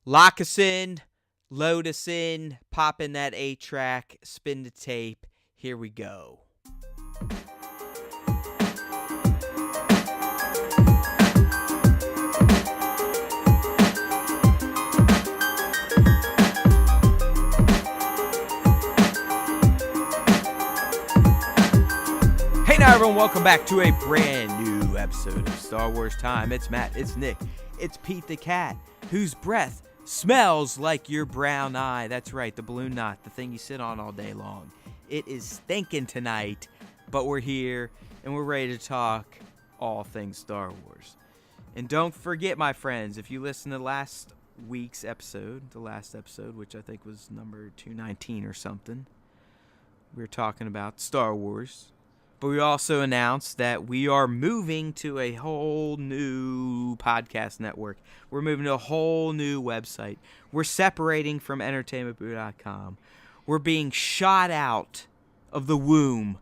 Lock us in, load us in, pop in that 8-track, spin the tape. Here we go. Hey now everyone, welcome back to a brand new episode of Star Wars Time. It's Matt, it's Nick, it's Pete the Cat, whose breath smells like your brown eye. That's right, the balloon knot, the thing you sit on all day long. It is stinking tonight, but we're here and we're ready to talk all things Star Wars. And don't forget, my friends, if you listen to last week's episode, the last episode, which I think was number 219 or something, we were talking about Star Wars. But we also announced that we are moving to a whole new podcast network. We're moving to a whole new website. We're separating from entertainmentboo.com. We're being shot out of the womb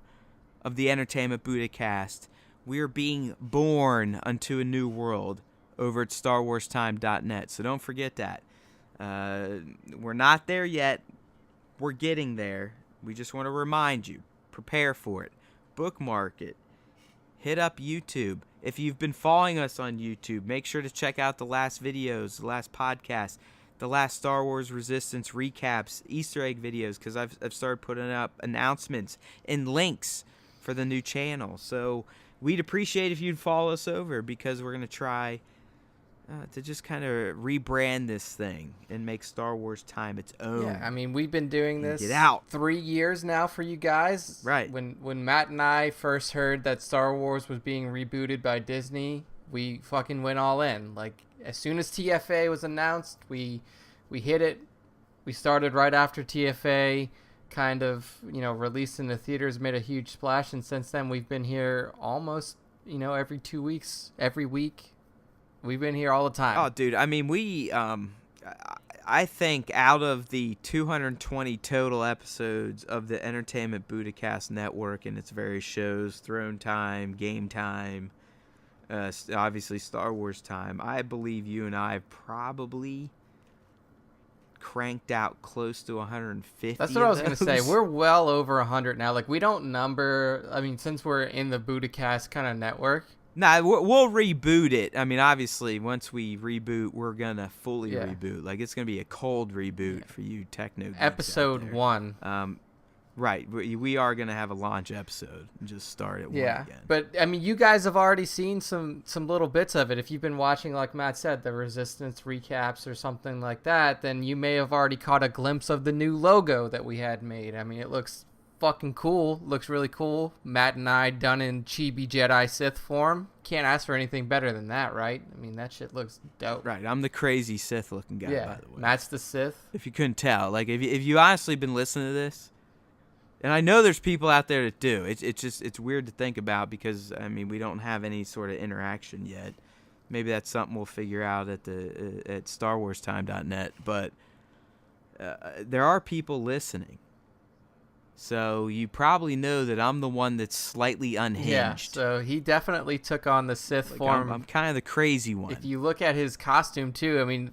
of the Entertainment Buddhacast. We are being born unto a new world over at StarWarsTime.net. So don't forget that. We're not there yet. We're getting there. We just want to remind you. Prepare for it. Bookmark it. Hit up YouTube. If you've been following us on YouTube, make sure to check out the last videos, the last podcast, the last Star Wars Resistance recaps, Easter egg videos, because I've started putting up announcements and links for the new channel. So we'd appreciate if you'd follow us over, because we're going to try to just kind of rebrand this thing and make Star Wars Time its own. Yeah, I mean, we've been doing this get out. 3 years now for you guys. Right. When Matt and I first heard that Star Wars was being rebooted by Disney, we fucking went all in. Like, as soon as TFA was announced, we hit it. We started right after TFA kind of, released in the theaters, made a huge splash, and since then we've been here almost, every 2 weeks, every week. We've been here all the time. Oh, dude. I mean, I think out of the 220 total episodes of the Entertainment Buddhacast Network and its various shows, Throne Time, Game Time, obviously Star Wars Time, I believe you and I have probably cranked out close to 150. That's what I was going to say. We're well over 100 now. Like, we don't number, since we're in the Buddhacast kind of network. Nah, we'll reboot it. I mean, obviously, once we reboot, we're going to fully reboot. Like, it's going to be a cold reboot for you techno geeks Episode 1. Right. We are going to have a launch episode and just start at 1 again. But, you guys have already seen some little bits of it. If you've been watching, like Matt said, the Resistance recaps or something like that, then you may have already caught a glimpse of the new logo that we had made. I mean, it looks fucking cool. Looks really cool. Matt and I done in Chibi Jedi Sith form. Can't ask for anything better than that, right? I mean, that shit looks dope. Right. I'm the crazy Sith looking guy, by the way. Matt's the Sith. If you couldn't tell. Like, if you honestly been listening to this, and I know there's people out there that do. It's weird to think about, because, we don't have any sort of interaction yet. Maybe that's something we'll figure out at StarWarsTime.net. But there are people listening. So you probably know that I'm the one that's slightly unhinged. Yeah, so he definitely took on the Sith form. I'm kind of the crazy one. If you look at his costume too,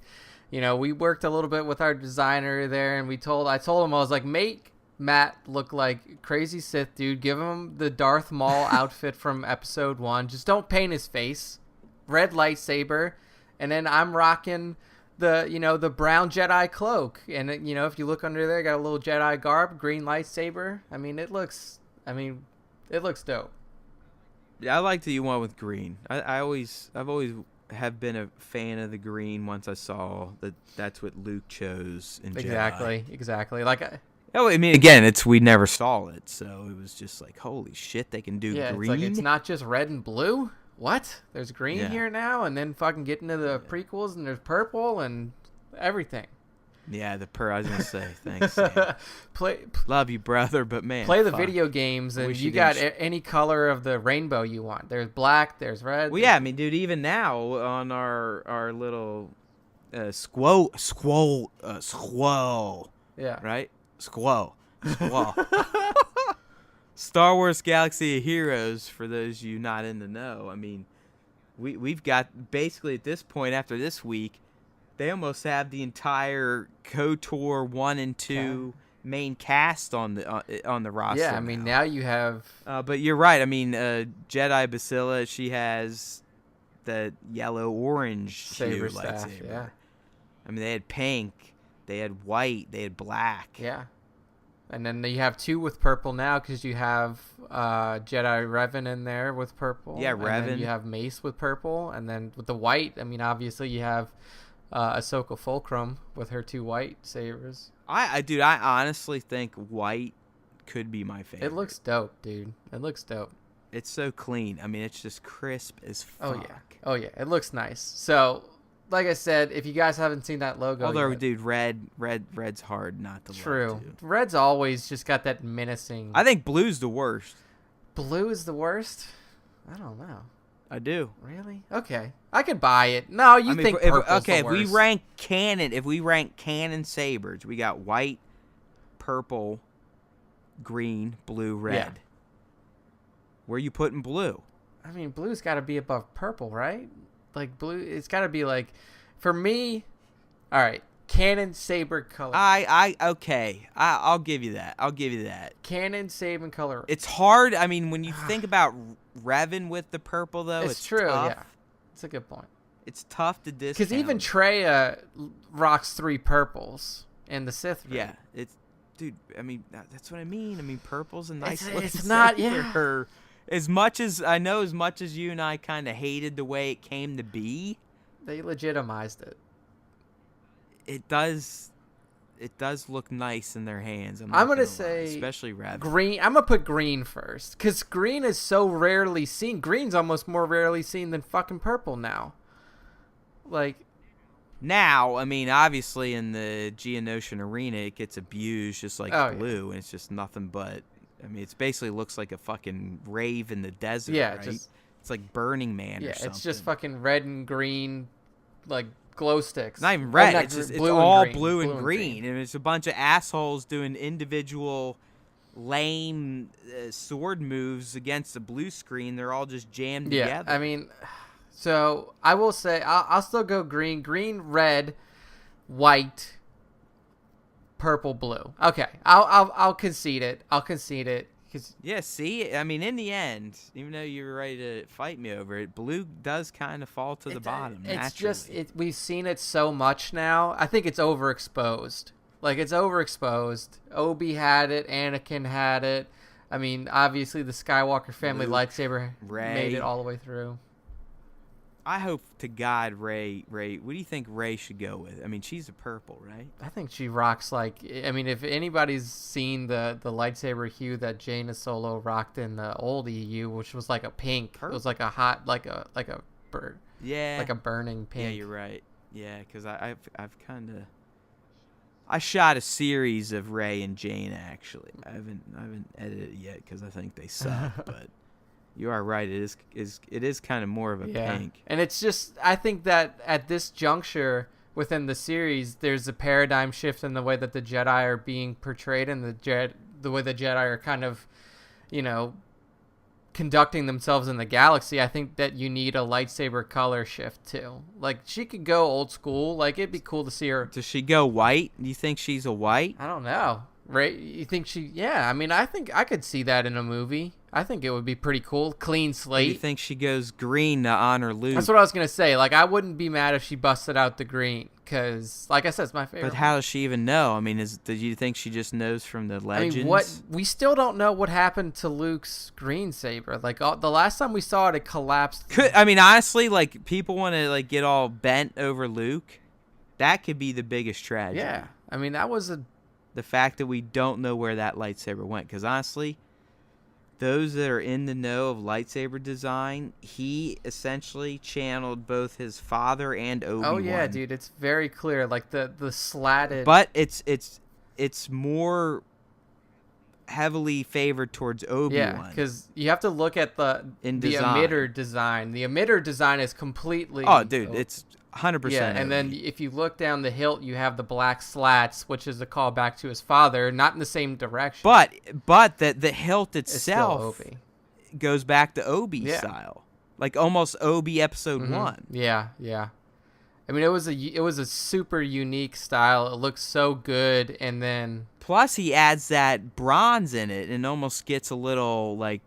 we worked a little bit with our designer there, and I told him, I was like, make Matt look like crazy Sith dude. Give him the Darth Maul outfit from episode 1. Just don't paint his face. Red lightsaber, and then I'm rocking the brown Jedi cloak, and if you look under there, got a little Jedi garb, green lightsaber. It looks dope. Yeah, I like that you went with green. I've always have been a fan of the green once I saw that's what Luke chose in Jedi. Exactly. Like, again, we never saw it, so it was just like, holy shit, they can do green. It's not just red and blue. What? There's green here now, and then fucking get into the prequels, and there's purple and everything. Yeah, I was gonna say thanks. Sam. Love you, brother, but man, play the video games, and you got any color of the rainbow you want. There's black, there's red. Well, yeah, dude, even now on our little squall, yeah, right, squall. Star Wars Galaxy of Heroes, for those of you not in the know, we've got, basically at this point, after this week, they almost have the entire KOTOR 1 and 2 main cast on the roster. Yeah, I mean now you have. But you're right. I mean, Jedi Basila, she has the yellow-orange Saber hue staff, lightsaber. yeah. I mean, they had pink, they had white, they had black. Yeah. And then you have 2 with purple now because you have Jedi Revan in there with purple. Yeah, And Revan. then you have Mace with purple. And then with the white, I mean, obviously you have Ahsoka Fulcrum with her 2 white sabers. I honestly think white could be my favorite. It looks dope, dude. It looks dope. It's so clean. I mean, it's just crisp as fuck. Oh, yeah. It looks nice. So, like I said, if you guys haven't seen that logo Although, yet, dude, red's hard not to true. love, too. Red's always just got that menacing. I think blue's the worst. Blue is the worst? I don't know. I do. Really? Okay. I could buy it. No, you think purple's the if we worst. rank canon sabers, we got white, purple, green, blue, red. Yeah. Where you putting blue? I mean, blue's got to be above purple, right? Like blue, it's got to be like, for me. All right, canon saber color. I'll give you that. Canon saber color. It's hard. I mean, when you think about Revan with the purple, though, it's true. tough. Yeah, it's a good point. It's tough to discount. Because even Traya rocks 3 purples in the Sith ring. Yeah, it's, dude. I mean, that's what I mean. I mean, purple's a nice. It's not. Yeah. As much as you and I kind of hated the way it came to be, they legitimized it. It does look nice in their hands. I'm gonna lie, say especially Revan. Green. I'm gonna put green first because green is so rarely seen. Green's almost more rarely seen than fucking purple now. Like now, I mean, obviously in the Geonosian arena, it gets abused just like blue, and it's just nothing but. I mean, it basically looks like a fucking rave in the desert. Yeah, right? It's like Burning Man. or something. It's just fucking red and green, like glow sticks. Not even red. It's all blue and green, and it's a bunch of assholes doing individual lame sword moves against the blue screen. They're all just jammed together. I mean, so I will say I'll still go green, red, white, purple, blue. Okay, I'll concede it. Yeah, see, I mean, in the end, even though you were ready to fight me over it, blue does kind of fall to the bottom. It's just we've seen it so much now. I think it's overexposed. Like, it's overexposed. Obi had it. Anakin had it. I mean, obviously the Skywalker family lightsaber made it all the way through. I hope to God Rey. What do you think Rey should go with? I mean, she's a purple, right? I think she rocks like. I mean, if anybody's seen the lightsaber hue that Jaina Solo rocked in the old EU, which was like a pink, it was like a hot, like a bird. Yeah. Like a burning pink. Yeah, you're right. Yeah, because I've kind of. I shot a series of Rey and Jaina actually. I haven't edited it yet because I think they suck, but. You are right. It is kind of more of a pink. And it's just, I think that at this juncture within the series, there's a paradigm shift in the way that the Jedi are being portrayed and the way the Jedi are kind of, conducting themselves in the galaxy. I think that you need a lightsaber color shift too. Like, she could go old school. Like, it'd be cool to see her. Does she go white? Do you think she's a white? I don't know. Right? You think she? Yeah. I mean, I think I could see that in a movie. I think it would be pretty cool. Clean slate. You think she goes green to honor Luke? That's what I was going to say. Like, I wouldn't be mad if she busted out the green because, like I said, it's my favorite. But how does she even know? I mean, do you think she just knows from the legends? I mean, we still don't know what happened to Luke's green saber. Like, the last time we saw it, it collapsed. Honestly, like, people want to like get all bent over Luke. That could be the biggest tragedy. Yeah. I mean, that was the fact that we don't know where that lightsaber went. Because honestly, those that are in the know of lightsaber design, he essentially channeled both his father and Obi-Wan. Oh yeah, dude, it's very clear. Like the slatted. But it's more heavily favored towards Obi-Wan. Yeah, because you have to look at the emitter design. The emitter design is completely. Oh, dude, it's 100%. Yeah, and then if you look down the hilt, you have the black slats, which is a callback to his father, not in the same direction. But the hilt itself goes back to Obi style, like almost Obi episode 1. Yeah, yeah. I mean, it was a super unique style. It looks so good, and then plus he adds that bronze in it, and almost gets a little like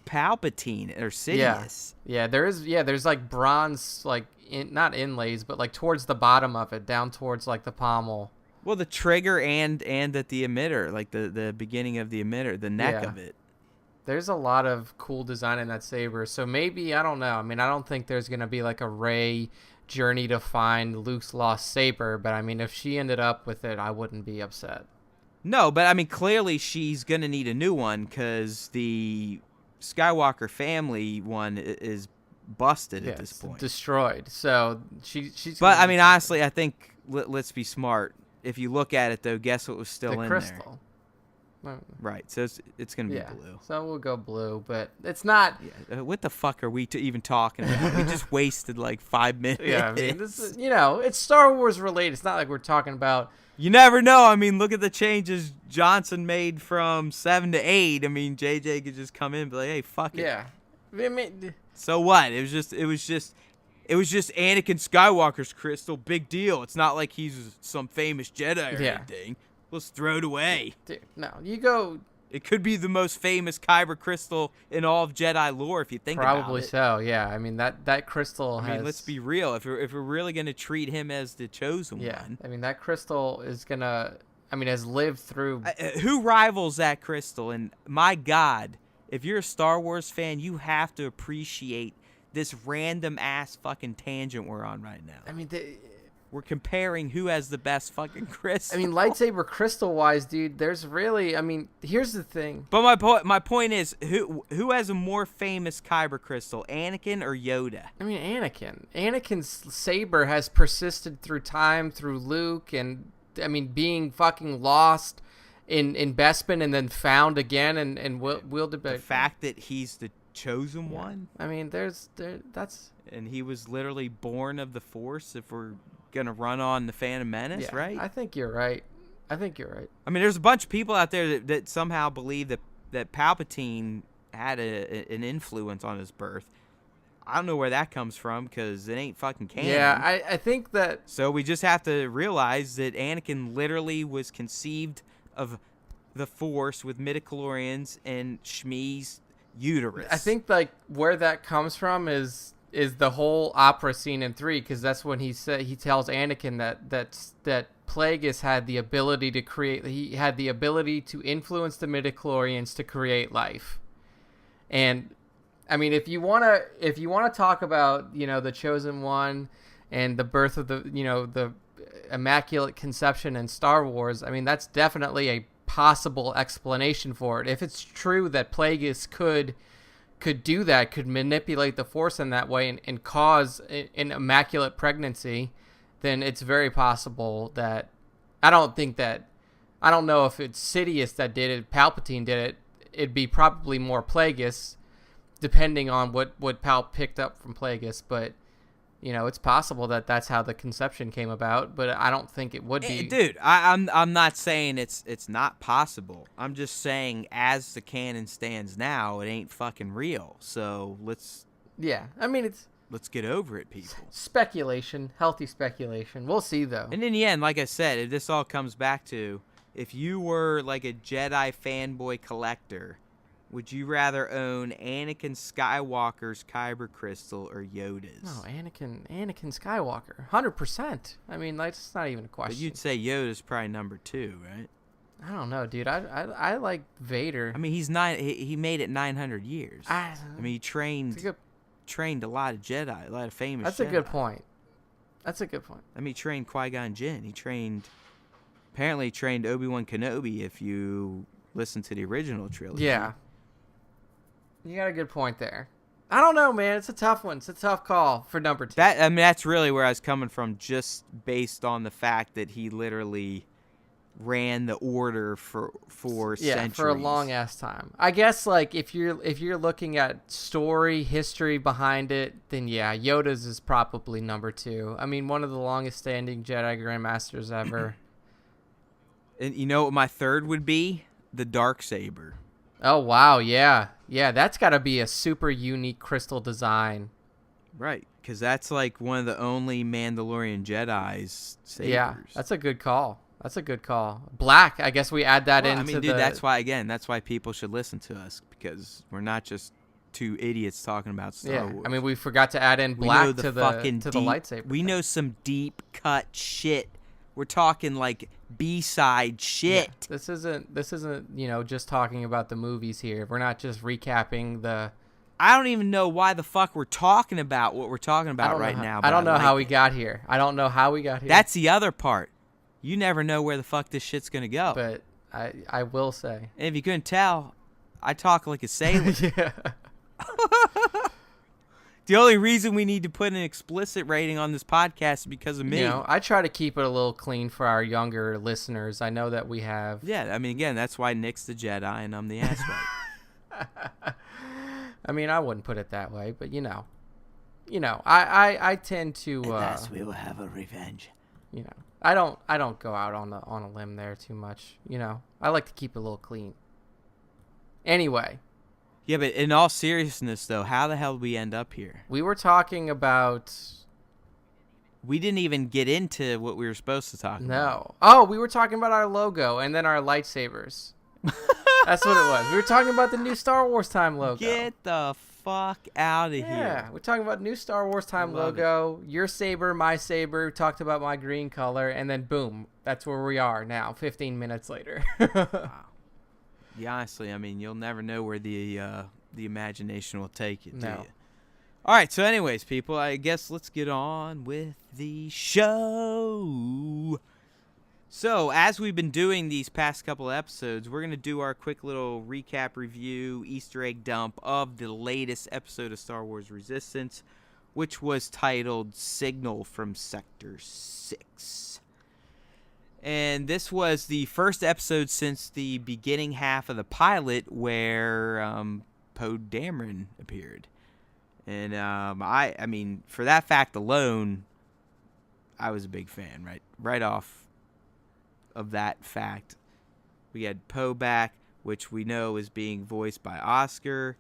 Palpatine or Sidious. There's like bronze, like not inlays, but like towards the bottom of it, down towards like the pommel. Well, the trigger and at the emitter, like the beginning of the emitter, the neck of it. There's a lot of cool design in that saber. So maybe, I don't know. I mean, I don't think there's gonna be like a Rey journey to find Luke's lost saber, but I mean, if she ended up with it, I wouldn't be upset. No, but I mean, clearly she's gonna need a new one because the Skywalker family one is busted at this point, destroyed. So she's. But I mean, honestly, I think let's be smart. If you look at it though, guess what was still in crystal. there? Right, so it's gonna be blue. So we'll go blue, but it's not. Yeah, what the fuck are we even talking about? We just wasted like 5 minutes. Yeah, I mean, this is, it's Star Wars related. It's not like we're talking about. You never know. I mean, look at the changes Johnson made from 7 to 8. I mean, JJ could just come in and be like, "Hey, fuck it." Yeah. I mean, so what? It was just Anakin Skywalker's crystal. Big deal. It's not like he's some famous Jedi or anything. Let's throw it away. Dude, no, you go. It could be the most famous kyber crystal in all of Jedi lore if you think about it. Probably so, yeah. I mean, that crystal has... I mean, let's be real. If we're really going to treat him as the chosen one. I mean, that crystal is going to... I mean, has lived through... Who rivals that crystal? And my God, if you're a Star Wars fan, you have to appreciate this random-ass fucking tangent we're on right now. I mean, we're comparing who has the best fucking crystal. I mean, lightsaber crystal-wise, dude, there's really... I mean, here's the thing. But my point is, who has a more famous kyber crystal, Anakin or Yoda? I mean, Anakin. Anakin's saber has persisted through time, through Luke, and, I mean, being fucking lost in Bespin and then found again and wielded back. The fact that he's the chosen one? I mean, that's... And he was literally born of the Force, if we're gonna run on the Phantom Menace, right? I think you're right. I mean, there's a bunch of people out there that somehow believe that Palpatine had an influence on his birth. I don't know where that comes from because it ain't fucking canon. Yeah, I think that... So we just have to realize that Anakin literally was conceived of the Force with midichlorians and Shmi's uterus. I think like where that comes from is the whole opera scene in 3, because that's when he tells Anakin that Plagueis had the ability to create. He had the ability to influence the midichlorians to create life. And I mean, if you wanna talk about the chosen one and the birth of the immaculate conception in Star Wars, I mean that's definitely a possible explanation for it. If it's true that Plagueis could do that, could manipulate the Force in that way and cause an immaculate pregnancy, then it's very possible that I don't know if it's Sidious that did it, Palpatine did it. It'd be probably more Plagueis, depending on what Pal picked up from Plagueis, but it's possible that that's how the conception came about, but I don't think it would be. Dude, I'm not saying it's not possible. I'm just saying as the canon stands now, it ain't fucking real. So let's get over it, people. Speculation, healthy speculation. We'll see though. And in the end, like I said, this all comes back to if you were like a Jedi fanboy collector, would you rather own Anakin Skywalker's kyber crystal or Yoda's? No, Anakin Skywalker, 100%. I mean, that's not even a question. But you'd say Yoda's probably number 2, right? I don't know, dude. I like Vader. I mean, he made it 900 years. I mean, he trained a lot of Jedi, a lot of famous. That's Jedi. a good point. I mean, he trained Qui-Gon Jinn. Apparently he trained Obi-Wan Kenobi. If you listen to the original trilogy. Yeah. You got a good point there. I don't know, man. It's a tough one. It's a tough call for number 2. That's really where I was coming from, just based on the fact that he literally ran the order for centuries. For a long ass time. I guess like if you're looking at story history behind it, then yeah, Yoda's is probably number 2. I mean, one of the longest standing Jedi Grandmasters ever. And you know what my third would be? The Darksaber. Oh wow, yeah, that's got to be a super unique crystal design. Right, because that's like one of the only Mandalorian Jedi's sabers. Yeah, that's a good call. Black, I guess we add that Well, into dude, that's why people should listen to us, because we're not just two idiots talking about Star Wars. I mean, we forgot to add in black to the lightsaber. We know some deep cut shit. We're talking like B-side shit. Yeah, this isn't just talking about the movies here. We're not just recapping the. I don't even know why the fuck we're talking about what we're talking about right now. I don't know how we got here. That's the other part. You never know where the fuck this shit's gonna go. But I will say. And if you couldn't tell, I talk like a sailor. Yeah. The only reason we need to put an explicit rating on this podcast is because of me. I try to keep it a little clean for our younger listeners. I know that we have. Yeah, I mean, again, that's why Nick's the Jedi and I'm the asswipe. I mean, I wouldn't put it that way, but I tend to. Thus we will have a revenge. I don't go out on a limb there too much. I like to keep it a little clean. Anyway. Yeah, but in all seriousness, though, how the hell did we end up here? We were talking about. We didn't even get into what we were supposed to talk about. No. Oh, we were talking about our logo and then our lightsabers. That's what it was. We were talking about the new Star Wars Time logo. Get the fuck out of here. Yeah, we're talking about new Star Wars Time logo. Your saber, my saber. We talked about my green color, and then boom, that's where we are now, 15 minutes later. Wow. Yeah, honestly, I mean, you'll never know where the imagination will take you. No. You? All right, so anyways, people, I guess let's get on with the show. So, as we've been doing these past couple episodes, we're going to do our quick little recap review, Easter egg dump of the latest episode of Star Wars Resistance, which was titled Signal from Sector 6. And this was the first episode since the beginning half of the pilot where Poe Dameron appeared. And I mean, for that fact alone, I was a big fan, right off of that fact. We had Poe back, which we know is being voiced by Oscar.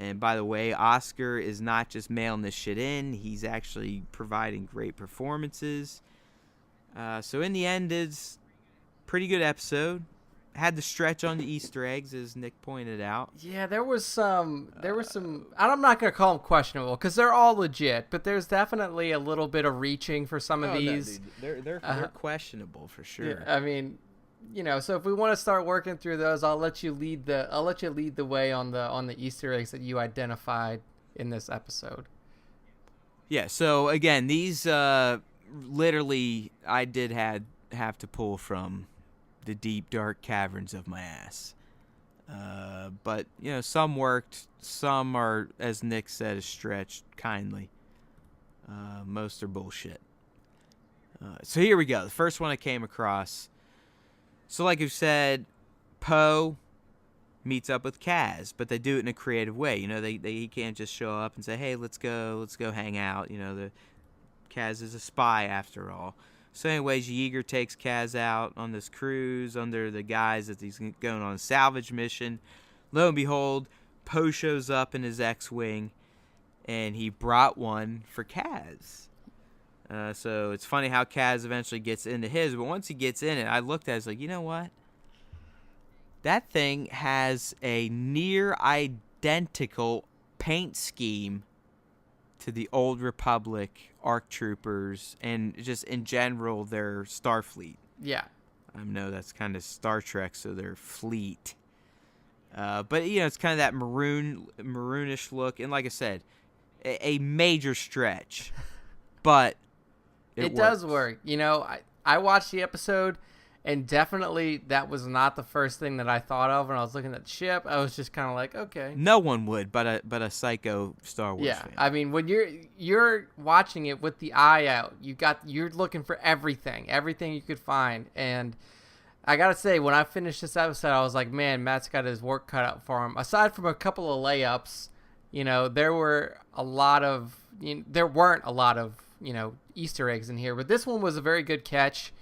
And by the way, Oscar is not just mailing this shit in. He's actually providing great performances. So in the end, it's pretty good episode. Had the stretch on the Easter eggs, as Nick pointed out. Yeah, there was some. I'm not gonna call them questionable because they're all legit, but there's definitely a little bit of reaching for some of these. No, dude. They're questionable for sure. Yeah, I mean, so if we want to start working through those, I'll let you lead the way on the Easter eggs that you identified in this episode. Yeah. So again, these literally I did have to pull from the deep dark caverns of my ass. But some worked, some are, as Nick said, stretched kindly. Most are bullshit. So here we go. The first one I came across. So like you said, Poe meets up with Kaz, but they do it in a creative way. He can't just show up and say, "Hey, let's go hang out." The Kaz is a spy after all. So anyways, Yeager takes Kaz out on this cruise under the guise that he's going on a salvage mission. Lo and behold, Poe shows up in his X-Wing, and he brought one for Kaz. So it's funny how Kaz eventually gets into his, but once he gets in it, I looked at it, I was like, you know what? That thing has a near identical paint scheme to the Old Republic ARC troopers and just in general their Starfleet. Yeah. I know that's kind of Star Trek, so their fleet. But it's kind of that maroonish look, and like I said, a major stretch, but it does work. I watched the episode, and definitely that was not the first thing that I thought of when I was looking at the ship. I was just kind of like, okay. No one would, but a psycho Star Wars fan. I mean, when you're watching it with the eye out, you're looking for everything you could find. And I gotta say, when I finished this episode, I was like, man, Matt's got his work cut out for him. Aside from a couple of layups, there weren't a lot of Easter eggs in here, but this one was a very good catch.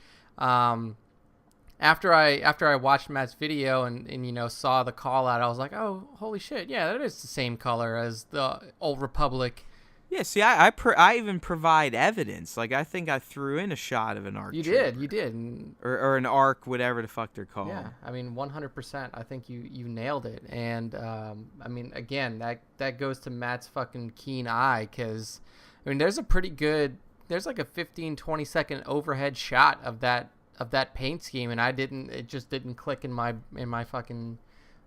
After I watched Matt's video and saw the call out, I was like, oh, holy shit, yeah, that is the same color as the Old Republic Yeah, see, I even provide evidence. Like, I think I threw in a shot of an arc. You trooper. did. And, or an arc, whatever the fuck they're called. yeah, I mean, 100%. I think you nailed it. And I mean, again, that goes to Matt's fucking keen eye, because I mean, there's like a 15-20 second overhead shot of that paint scheme, and it just didn't click in my fucking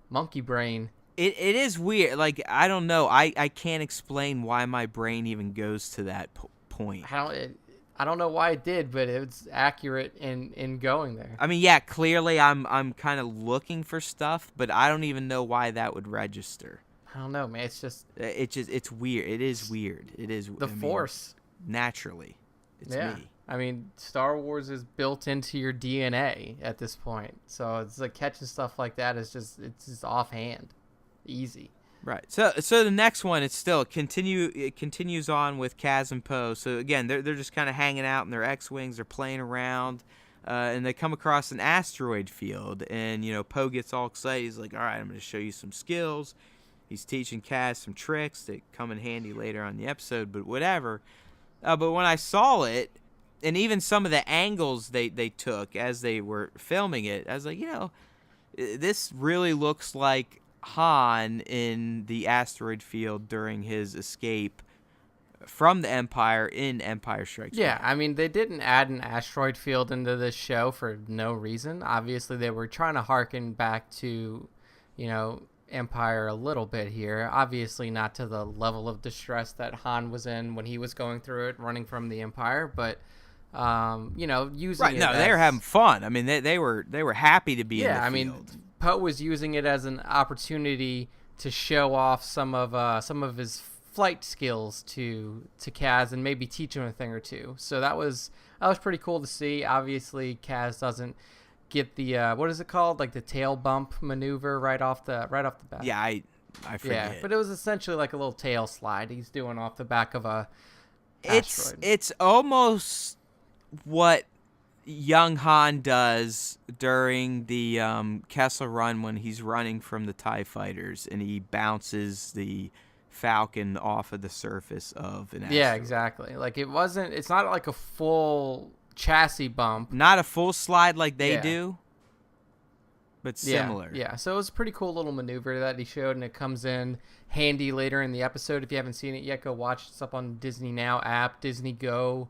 monkey brain. It is weird. Like, I don't know. I can't explain why my brain even goes to that point. I don't know why it did, but it's accurate in going there. I mean, yeah, clearly I'm kind of looking for stuff, but I don't even know why that would register. I don't know, man. It's weird. It is weird. It is the Force. Naturally, it's me. I mean, Star Wars is built into your DNA at this point, so it's like catching stuff like that it's just offhand, easy. Right. So the next one, it continues on with Kaz and Poe. So again, they're just kind of hanging out in their X-wings. They're playing around, and they come across an asteroid field. And Poe gets all excited. He's like, "All right, I'm going to show you some skills." He's teaching Kaz some tricks that come in handy later on in the episode. But whatever. But when I saw it, and even some of the angles they took as they were filming it, I was like, this really looks like Han in the asteroid field during his escape from the Empire in Empire Strikes Back. I mean, they didn't add an asteroid field into this show for no reason. Obviously, they were trying to harken back to, Empire a little bit here. Obviously, not to the level of distress that Han was in when he was going through it, running from the Empire, but using right. it. No, they were having fun. I mean, they were happy to be in the field. I mean, Poe was using it as an opportunity to show off some of his flight skills to Kaz and maybe teach him a thing or two. So that was pretty cool to see. Obviously, Kaz doesn't get the what is it called, like the tail bump maneuver right off the bat. Yeah, I forget. Yeah, but it was essentially like a little tail slide he's doing off the back of a asteroid. It's almost what young Han does during the Kessel Run when he's running from the TIE fighters and he bounces the Falcon off of the surface of an asteroid. Yeah, exactly. Like it's not like a full chassis bump. Not a full slide like they do, but similar. Yeah, so it was a pretty cool little maneuver that he showed, and it comes in handy later in the episode. If you haven't seen it yet, go watch it. It's up on Disney Now app, Disney Go.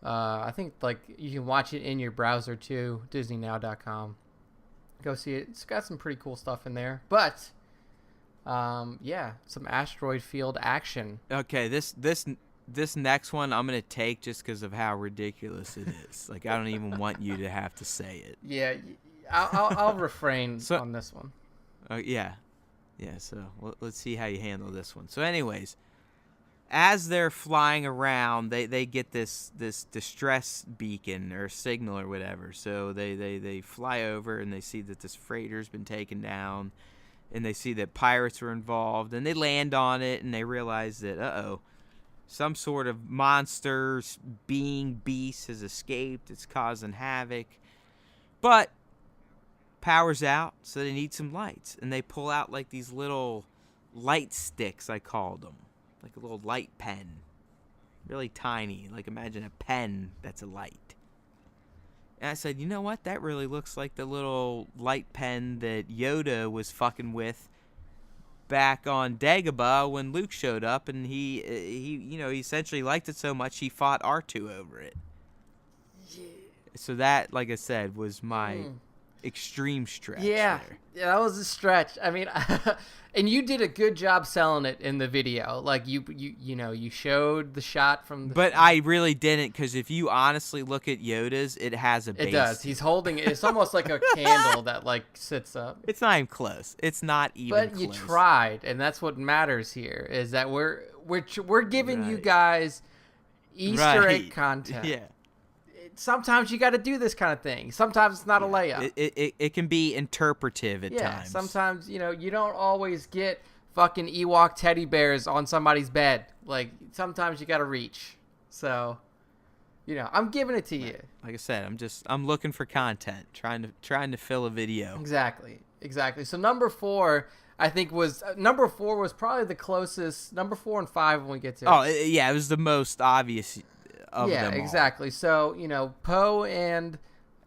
I think like you can watch it in your browser too, DisneyNow.com. Go see it. It's got some pretty cool stuff in there. But some asteroid field action. Okay, this next one I'm gonna take just because of how ridiculous it is. Like, I don't even want you to have to say it. Yeah, I'll refrain on this one. Yeah. So let's see how you handle this one. So, anyways. As they're flying around, they get this distress beacon or signal or whatever. So they fly over and they see that this freighter's been taken down, and they see that pirates are involved, and they land on it and they realize that some sort of monster beast has escaped. It's causing havoc, but power's out, so they need some lights, and they pull out like these little light sticks, I called them. Like a little light pen. Really tiny. Like, imagine a pen that's a light. And I said, you know what? That really looks like the little light pen that Yoda was fucking with back on Dagobah when Luke showed up, and he essentially liked it so much he fought R2 over it. Yeah. So that, like I said, was my extreme stretch. Yeah, there. Yeah, that was a stretch. I mean, and you did a good job selling it in the video. Like you showed the shot from. But I really didn't, because if you honestly look at Yoda's, it has a base. It does. He's holding it. It's almost like a candle that like sits up. It's not even close. It's not even. But you tried, and that's what matters here. Is that we're giving you guys Easter egg content. Yeah. Sometimes you got to do this kind of thing. Sometimes it's not a layup. It can be interpretive at times. Sometimes, you don't always get fucking Ewok teddy bears on somebody's bed. Like, sometimes you got to reach. So, I'm giving it to you. Like I said, I'm looking for content, trying to fill a video. Exactly. So number 4, I think was number 4 was probably the closest. Number 4 and 5 when we get to. Oh yeah, it was the most obvious of them all. Exactly. So Poe and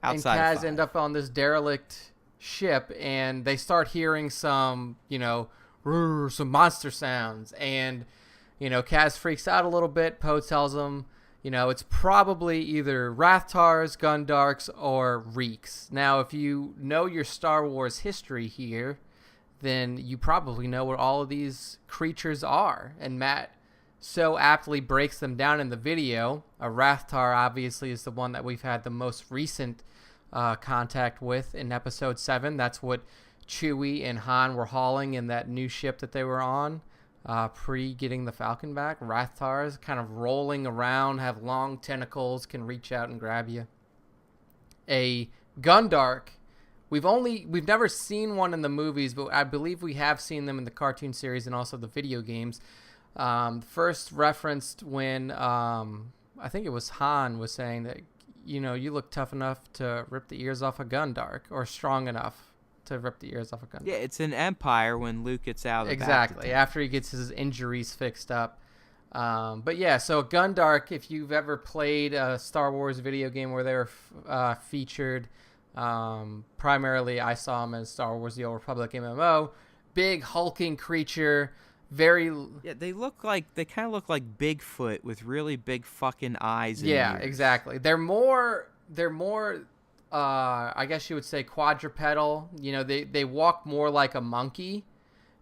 Outside of Kaz end up on this derelict ship, and they start hearing some some monster sounds, and Kaz freaks out a little bit. Poe tells him it's probably either Rathtars, Gundarks, or Reeks. Now, if you know your Star Wars history here, then you probably know what all of these creatures are, and Matt so aptly breaks them down in the video. A Rathtar obviously is the one that we've had the most recent contact with in episode 7. That's what Chewie and Han were hauling in that new ship that they were on pre getting the Falcon back. Rathtars kind of rolling around, have long tentacles, can reach out and grab you. A Gundark, we've never seen one in the movies, but I believe we have seen them in the cartoon series and also the video games. First referenced when I think it was Han was saying that you look tough enough to rip the ears off a Gundark, or strong enough to rip the ears off a Gundark. Yeah, it's an Empire when Luke gets out of the exactly after he gets his injuries fixed up. But yeah, so Gundark, if you've ever played a Star Wars video game where they were featured, primarily I saw them as Star Wars: The Old Republic MMO. Big hulking creature. Very they kind of look like Bigfoot with really big fucking eyes and ears. Exactly. They're more I guess you would say quadrupedal. They walk more like a monkey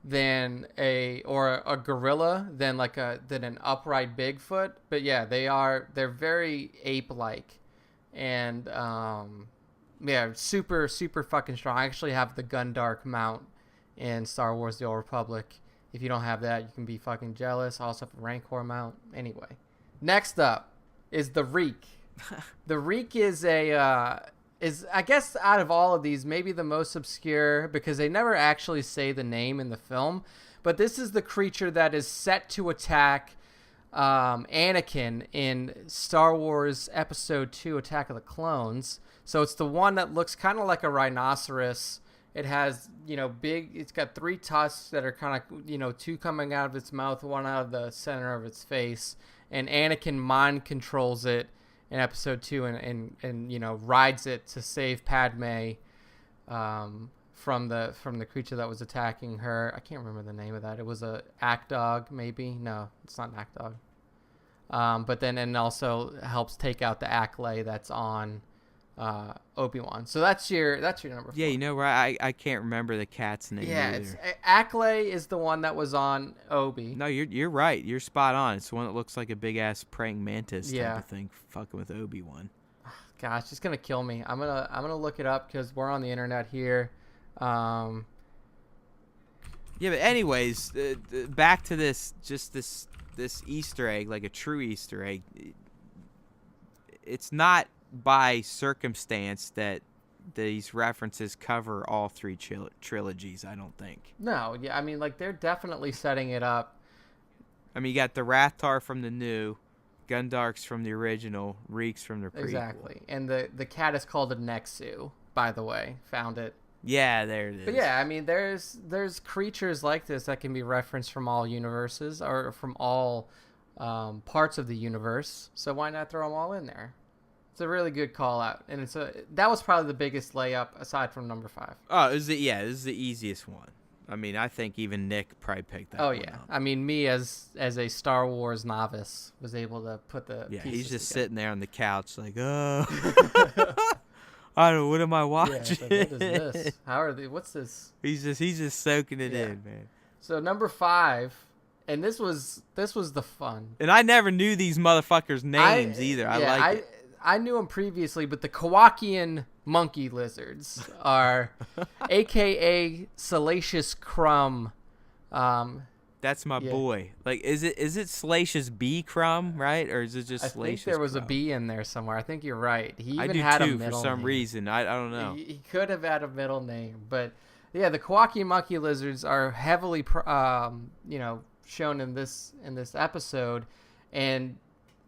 than a gorilla than an upright Bigfoot. But yeah, they're very ape-like, and super super fucking strong. I actually have the Gundark mount in Star Wars: The Old Republic. If you don't have that, you can be fucking jealous. I also have a Rancor mount. Anyway, next up is the Reek. The Reek is I guess out of all of these, maybe the most obscure, because they never actually say the name in the film. But this is the creature that is set to attack Anakin in Star Wars Episode 2, Attack of the Clones. So it's the one that looks kind of like a rhinoceros. It has, it's got 3 tusks that are kind of, 2 coming out of its mouth, 1 out of the center of its face. And Anakin mind controls it in episode 2 and rides it to save Padme from the creature that was attacking her. I can't remember the name of that. It was a Ack-Dog, maybe. No, it's not an Ack-Dog. But then also helps take out the Acklay that's on Obi-Wan. So that's your number 4. Yeah, right? I can't remember the cat's name. Yeah, either. Acklay is the one that was on Obi. No, you're right. You're spot on. It's the one that looks like a big ass praying mantis type of thing, fucking with Obi-Wan. Gosh, it's gonna kill me. I'm gonna look it up because we're on the internet here. Yeah, but anyways, back to this Easter egg, like a true Easter egg. It's not by circumstance that these references cover all 3 trilogies, I don't think. No, yeah, I mean, they're definitely setting it up. I mean, you got the Rathtar from the new, Gundarks from the original, Reeks from the prequel. Exactly, and the cat is called a Nexu, by the way. Found it. Yeah, there it is. But yeah, I mean, there's creatures like this that can be referenced from all universes or from all parts of the universe. So why not throw them all in there? It's a really good call out, and that was probably the biggest layup aside from number 5. Oh, this is the easiest one. I mean, I think even Nick probably picked that. Oh yeah, up. I mean, me as a Star Wars novice was able to put the pieces he's just together. Sitting there on the couch like, oh, I don't know, what am I watching? Yeah, what is this? How are they? What's this? He's just soaking it in, man. So number 5, and this was the fun. And I never knew these motherfuckers' names either. I like it. I knew them previously, but the Kowakian monkey lizards are AKA Salacious Crumb. That's my boy. Like, is it Salacious B Crumb, right? Or is it just Salacious? I think there was Crumb? a B in there somewhere. I think you're right. He even I do had too, a middle for some name. reason. I don't know. He could have had a middle name, but yeah, the Kowakian monkey lizards are heavily shown in this episode, and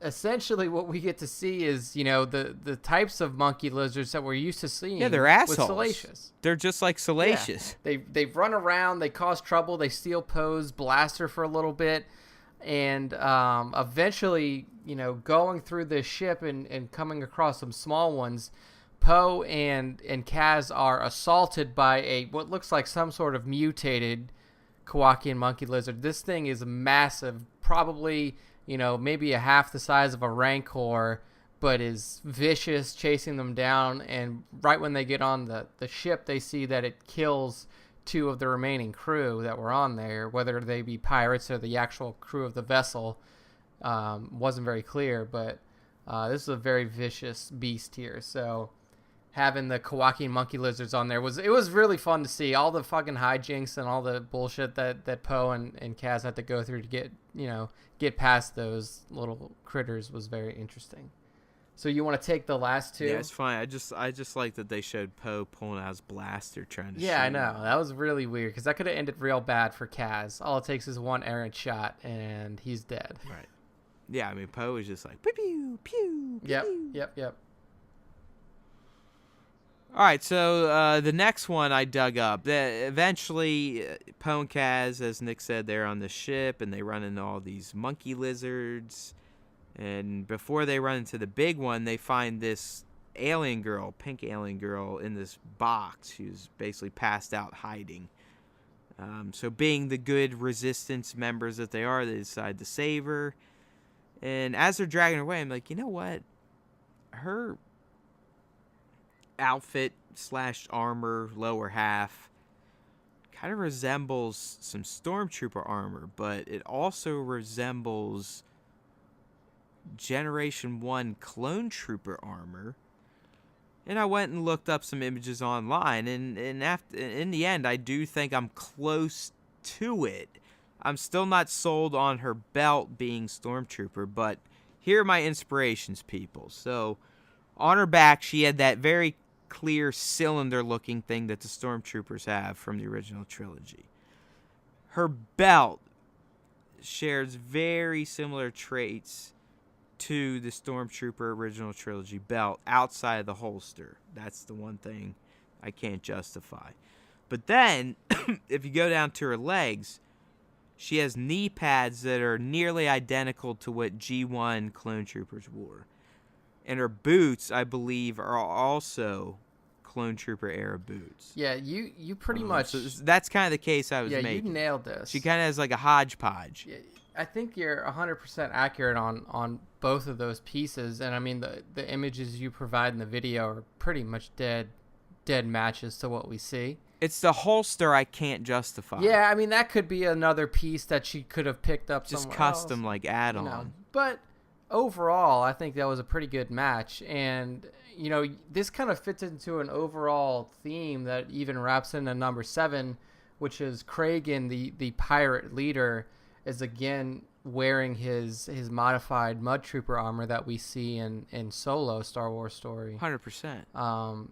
essentially what we get to see is, the types of monkey lizards that we're used to seeing. Yeah, they're with assholes. Salacious. They're just like Salacious. Yeah. They run around, they cause trouble, they steal Poe's blaster for a little bit, and eventually, going through this ship and coming across some small ones, Poe and Kaz are assaulted by what looks like some sort of mutated Kowakian monkey lizard. This thing is massive, probably, maybe a half the size of a rancor, but is vicious, chasing them down. And right when they get on the ship, they see that it kills 2 of the remaining crew that were on there, whether they be pirates or the actual crew of the vessel. Wasn't very clear, but this is a very vicious beast here. So having the Kowakian monkey lizards on there was really fun to see. All the fucking hijinks and all the bullshit that Poe and Kaz had to go through to get past those little critters was very interesting. So you want to take the last 2? Yeah, it's fine. I just like that they showed Poe pulling out his blaster trying to shoot I know. him. That was really weird because that could have ended real bad for Kaz. All it takes is one errant shot and he's dead. Right. Yeah, I mean, Poe was just like, pew, pew, pew, pew. Yep. All right, so the next one I dug up. Eventually, Poe and Kaz, as Nick said, they're on the ship, and they run into all these monkey lizards. And before they run into the big one, they find this alien girl, pink alien girl, in this box. Who's basically passed out hiding. So being the good resistance members that they are, they decide to save her. And as they're dragging her away, I'm like, you know what? Her outfit / armor, lower half, kind of resembles some stormtrooper armor, but it also resembles Generation 1 clone trooper armor. And I went and looked up some images online, and in the end, I do think I'm close to it. I'm still not sold on her belt being stormtrooper, but here are my inspirations, people. So on her back, she had that very clear cylinder-looking thing that the stormtroopers have from the original trilogy. Her belt shares very similar traits to the stormtrooper original trilogy belt outside of the holster. That's the one thing I can't justify. But then, if you go down to her legs, she has knee pads that are nearly identical to what G1 clone troopers wore. And her boots, I believe, are also clone trooper era boots. Yeah, you pretty much. So that's kind of the case I was making. Yeah, you nailed this. She kind of has like a hodgepodge. Yeah, I think you're 100% accurate on both of those pieces. And I mean, the images you provide in the video are pretty much dead matches to what we see. It's the holster I can't justify. Yeah, I mean, that could be another piece that she could have picked up just somewhere custom else, like add-on. But overall, I think that was a pretty good match. And, this kind of fits into an overall theme that even wraps into number 7, which is Kragan, the pirate leader, is again wearing his modified Mud Trooper armor that we see in Solo, Star Wars story. 100%.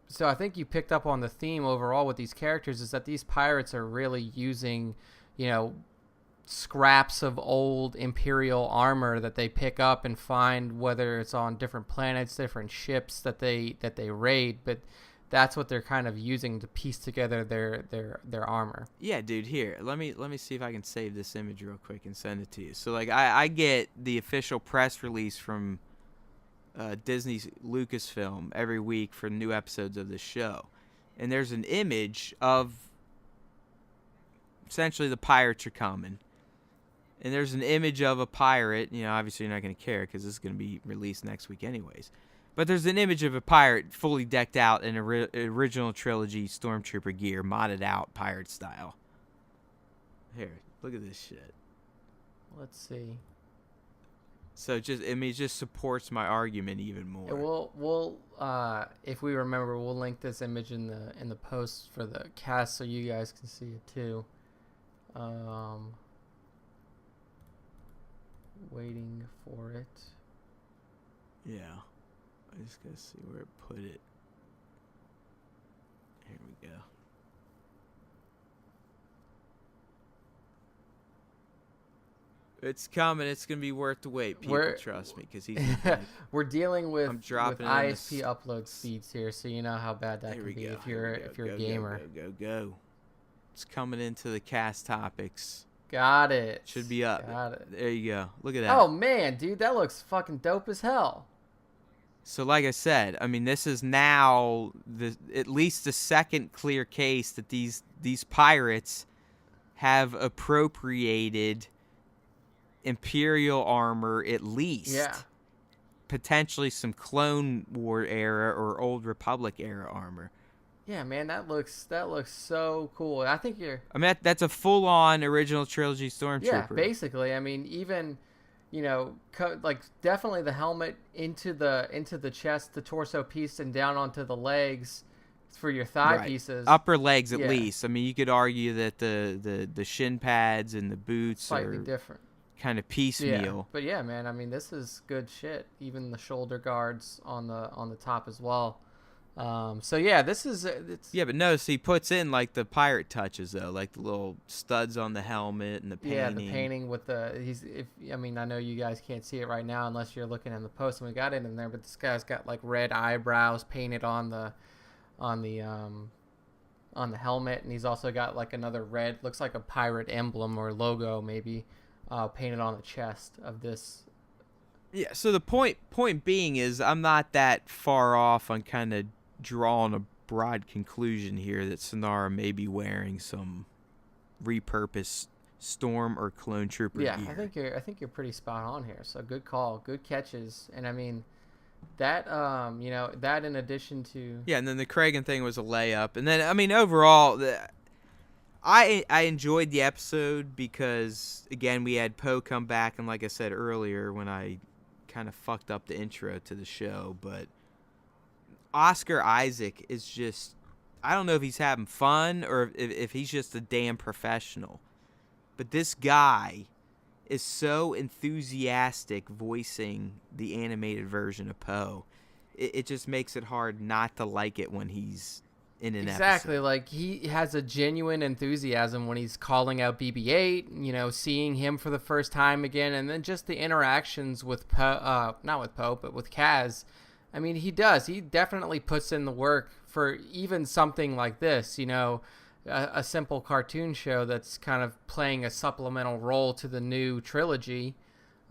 So I think you picked up on the theme overall with these characters is that these pirates are really using, scraps of old Imperial armor that they pick up and find, whether it's on different planets, different ships that they raid, but that's what they're kind of using to piece together their armor. Yeah, dude, here. Let me see if I can save this image real quick and send it to you. So like I get the official press release from Disney's Lucasfilm every week for new episodes of this show. And there's an image of essentially the pirates are coming. And there's an image of a pirate. Obviously you're not going to care because this is going to be released next week anyways. But there's an image of a pirate fully decked out in original trilogy stormtrooper gear, modded out pirate style. Here, look at this shit. Let's see. So it just supports my argument even more. Yeah, we'll if we remember, we'll link this image in the post for the cast so you guys can see it too. Waiting for it. Yeah. I just gotta see where it put it. Here we go. It's coming. It's gonna be worth the wait. People, trust me, because he's. We're dealing with ISP this... upload speeds here, so you know how bad that can be if you're a gamer. Go. It's coming into the cast topics. Got it. Should be up. Got it. There you go. Look at that. Oh man, dude, that looks fucking dope as hell. So like I said, I mean, this is now at least the second clear case that these pirates have appropriated Imperial armor, at least. Yeah. Potentially some Clone War era or Old Republic era armor. Yeah, man, that looks so cool. I think you're. I mean, that's a full-on original trilogy stormtrooper. Yeah, basically. I mean, even, like definitely the helmet into the chest, the torso piece, and down onto the legs for your thigh pieces. Upper legs, at least. I mean, you could argue that the shin pads and the boots slightly are different. Kind of piecemeal. Yeah. But yeah, man, I mean, this is good shit. Even the shoulder guards on the top as well. So yeah, this is yeah, but notice he puts in like the pirate touches though, like the little studs on the helmet and the painting. Yeah, the painting with I know you guys can't see it right now unless you're looking in the post, and we got it in there, but this guy's got like red eyebrows painted on the helmet, and he's also got like another red, looks like a pirate emblem or logo maybe, painted on the chest of this. Yeah, so the point being is I'm not that far off on kind of drawing a broad conclusion here that Sonara may be wearing some repurposed Storm or Clone Trooper gear. I think you're pretty spot on here. So good call, good catches, and I mean that that in addition to and then the Kragan thing was a layup, and then I mean overall I enjoyed the episode because again we had Poe come back, and like I said earlier when I kind of fucked up the intro to the show, but Oscar Isaac is just, I don't know if he's having fun or if he's just a damn professional, but this guy is so enthusiastic voicing the animated version of Poe. It just makes it hard not to like it when he's in an exactly episode. Like he has a genuine enthusiasm when he's calling out BB-8, seeing him for the first time again, and then just the interactions with Poe, not with Poe, but with Kaz. I mean, he definitely puts in the work for even something like this, a simple cartoon show that's kind of playing a supplemental role to the new trilogy.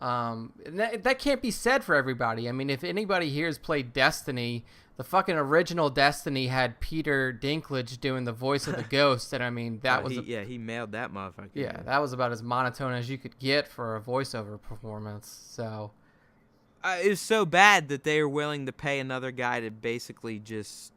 And that can't be said for everybody. I mean, if anybody here has played Destiny, the fucking original Destiny had Peter Dinklage doing the voice of the ghost, and I mean he mailed that motherfucker. Yeah, that was about as monotone as you could get for a voiceover performance. So it was so bad that they were willing to pay another guy to basically just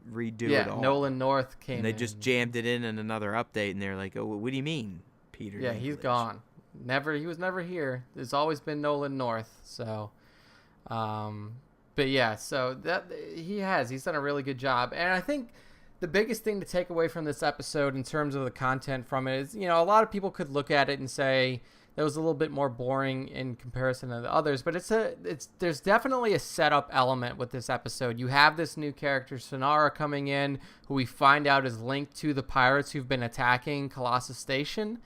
redo it all. Nolan North came in. And they just jammed it in another update, and they're like, "Oh, what do you mean, Peter?" Yeah, Dinklage? He's gone. He was never here. There's always been Nolan North. So, but yeah, so that he's done a really good job, and I think the biggest thing to take away from this episode in terms of the content from it is, a lot of people could look at it and say that was a little bit more boring in comparison to the others, but there's definitely a setup element with this episode. You have this new character, Sonara, coming in, who we find out is linked to the pirates who've been attacking Colossus Station.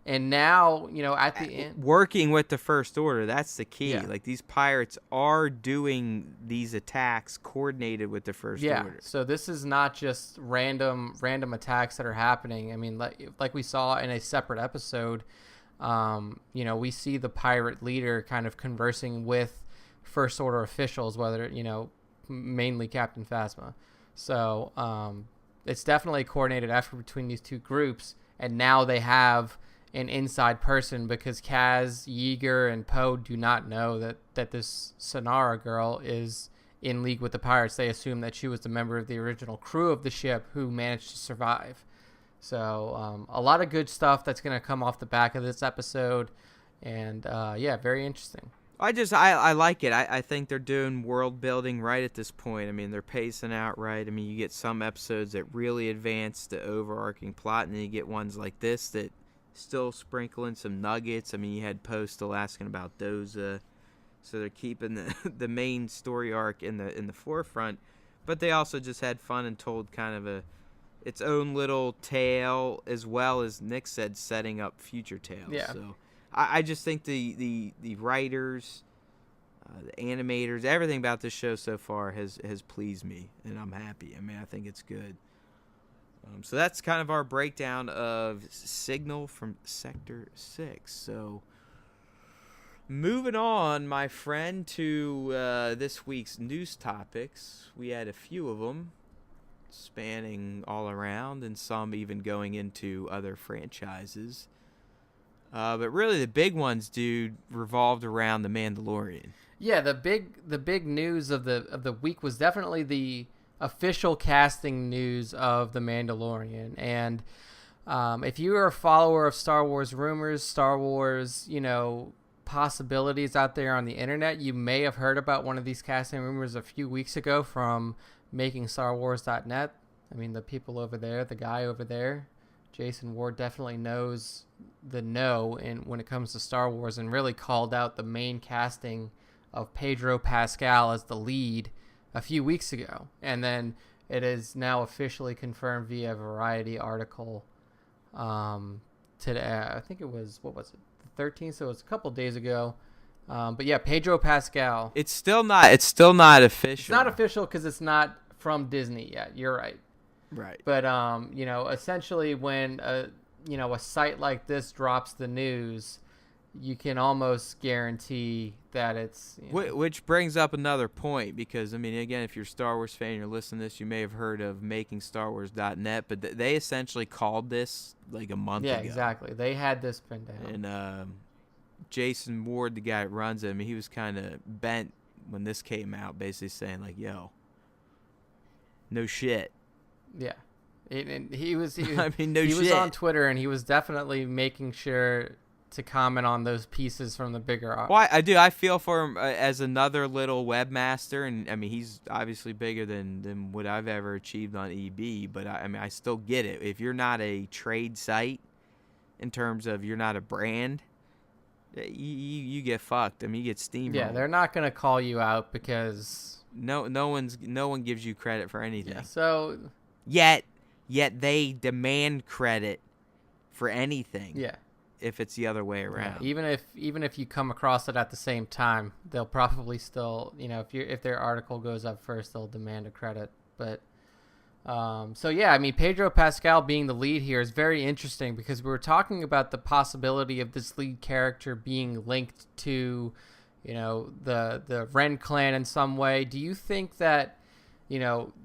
And now, at the end, working with the First Order, that's the key. Yeah. Like, these pirates are doing these attacks coordinated with the First Order. Yeah, so this is not just random attacks that are happening. I mean, like we saw in a separate episode, we see the pirate leader kind of conversing with First Order officials, whether, mainly Captain Phasma. So it's definitely a coordinated effort between these two groups, and now they have an inside person because Kaz, Yeager, and Poe do not know that this Sonara girl is in league with the pirates. They assume that she was the member of the original crew of the ship who managed to survive. So a lot of good stuff that's going to come off the back of this episode, and very interesting. I like it. I think they're doing world building right at this point. I mean, they're pacing out right. I mean, you get some episodes that really advance the overarching plot, and then you get ones like this that still sprinkling some nuggets. I mean, you had Poe still asking about Doza, so they're keeping the main story arc in the forefront, but they also just had fun and told kind of its own little tale, as well as Nick said, setting up future tales. Yeah. So I just think the writers, the animators, everything about this show so far has pleased me, and I'm happy. I mean, I think it's good. So that's kind of our breakdown of Signal from Sector 6. So moving on, my friend, to this week's news topics. We had a few of them spanning all around, and some even going into other franchises. But really, the big ones, dude, revolved around the Mandalorian. Yeah, the big news of the week was definitely the official casting news of the Mandalorian. And if you are a follower of Star Wars rumors, Star Wars, possibilities out there on the internet, you may have heard about one of these casting rumors a few weeks ago from makingstarwars.net. I mean, the people over there, the guy over there, Jason Ward, definitely knows the when it comes to Star Wars, and really called out the main casting of Pedro Pascal as the lead a few weeks ago. And then it is now officially confirmed via Variety article today. I think it was, what was it, the 13th? So it was a couple days ago. But yeah, Pedro Pascal. It's still not official. It's not official because it's not from Disney yet. You're right. Right. But essentially when a site like this drops the news, you can almost guarantee that it's... Which brings up another point, because, I mean, again, if you're a Star Wars fan, you're listening to this, you may have heard of makingstarwars.net, but they essentially called this like a month ago. Yeah, exactly. They had this pinned down. And Jason Ward, the guy that runs it, I mean, he was kind of bent when this came out, basically saying, like, yo, no shit. Yeah. And he was I mean, no shit. He was on Twitter, and he was definitely making sure to comment on those pieces from the bigger... Well, I do. I feel for him as another little webmaster, and I mean, he's obviously bigger than what I've ever achieved on EB, but I mean, I still get it. If you're not a trade site, in terms of you're not a brand, you get fucked. I mean, you get steamrolled. Yeah, they're not going to call you out because... No one gives you credit for anything. Yeah, so... Yet they demand credit for anything. Yeah. If it's the other way around. Yeah, even if you come across it at the same time, they'll probably still, if their article goes up first, they'll demand a credit. But so yeah, I mean, Pedro Pascal being the lead here is very interesting, because we were talking about the possibility of this lead character being linked to, the Ren clan in some way. Do you think that,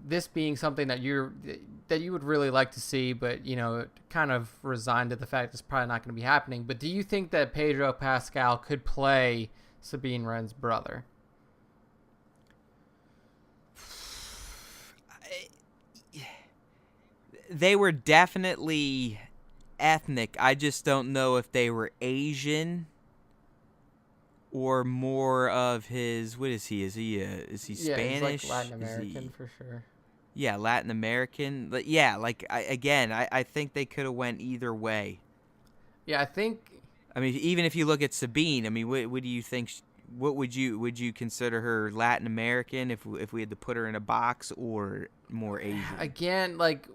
this being something that you would really like to see, but kind of resigned to the fact it's probably not going to be happening? But do you think that Pedro Pascal could play Sabine Wren's brother? They were definitely ethnic. I just don't know if they were Asian or more of his... What is he? Is he Spanish? He's like Latin American for sure. Yeah, Latin American. But yeah, like I think they could have went either way. Yeah, I think. I mean, even if you look at Sabine, I mean, what do you think? What would you consider her Latin American if we had to put her in a box, or more Asian? Again, like,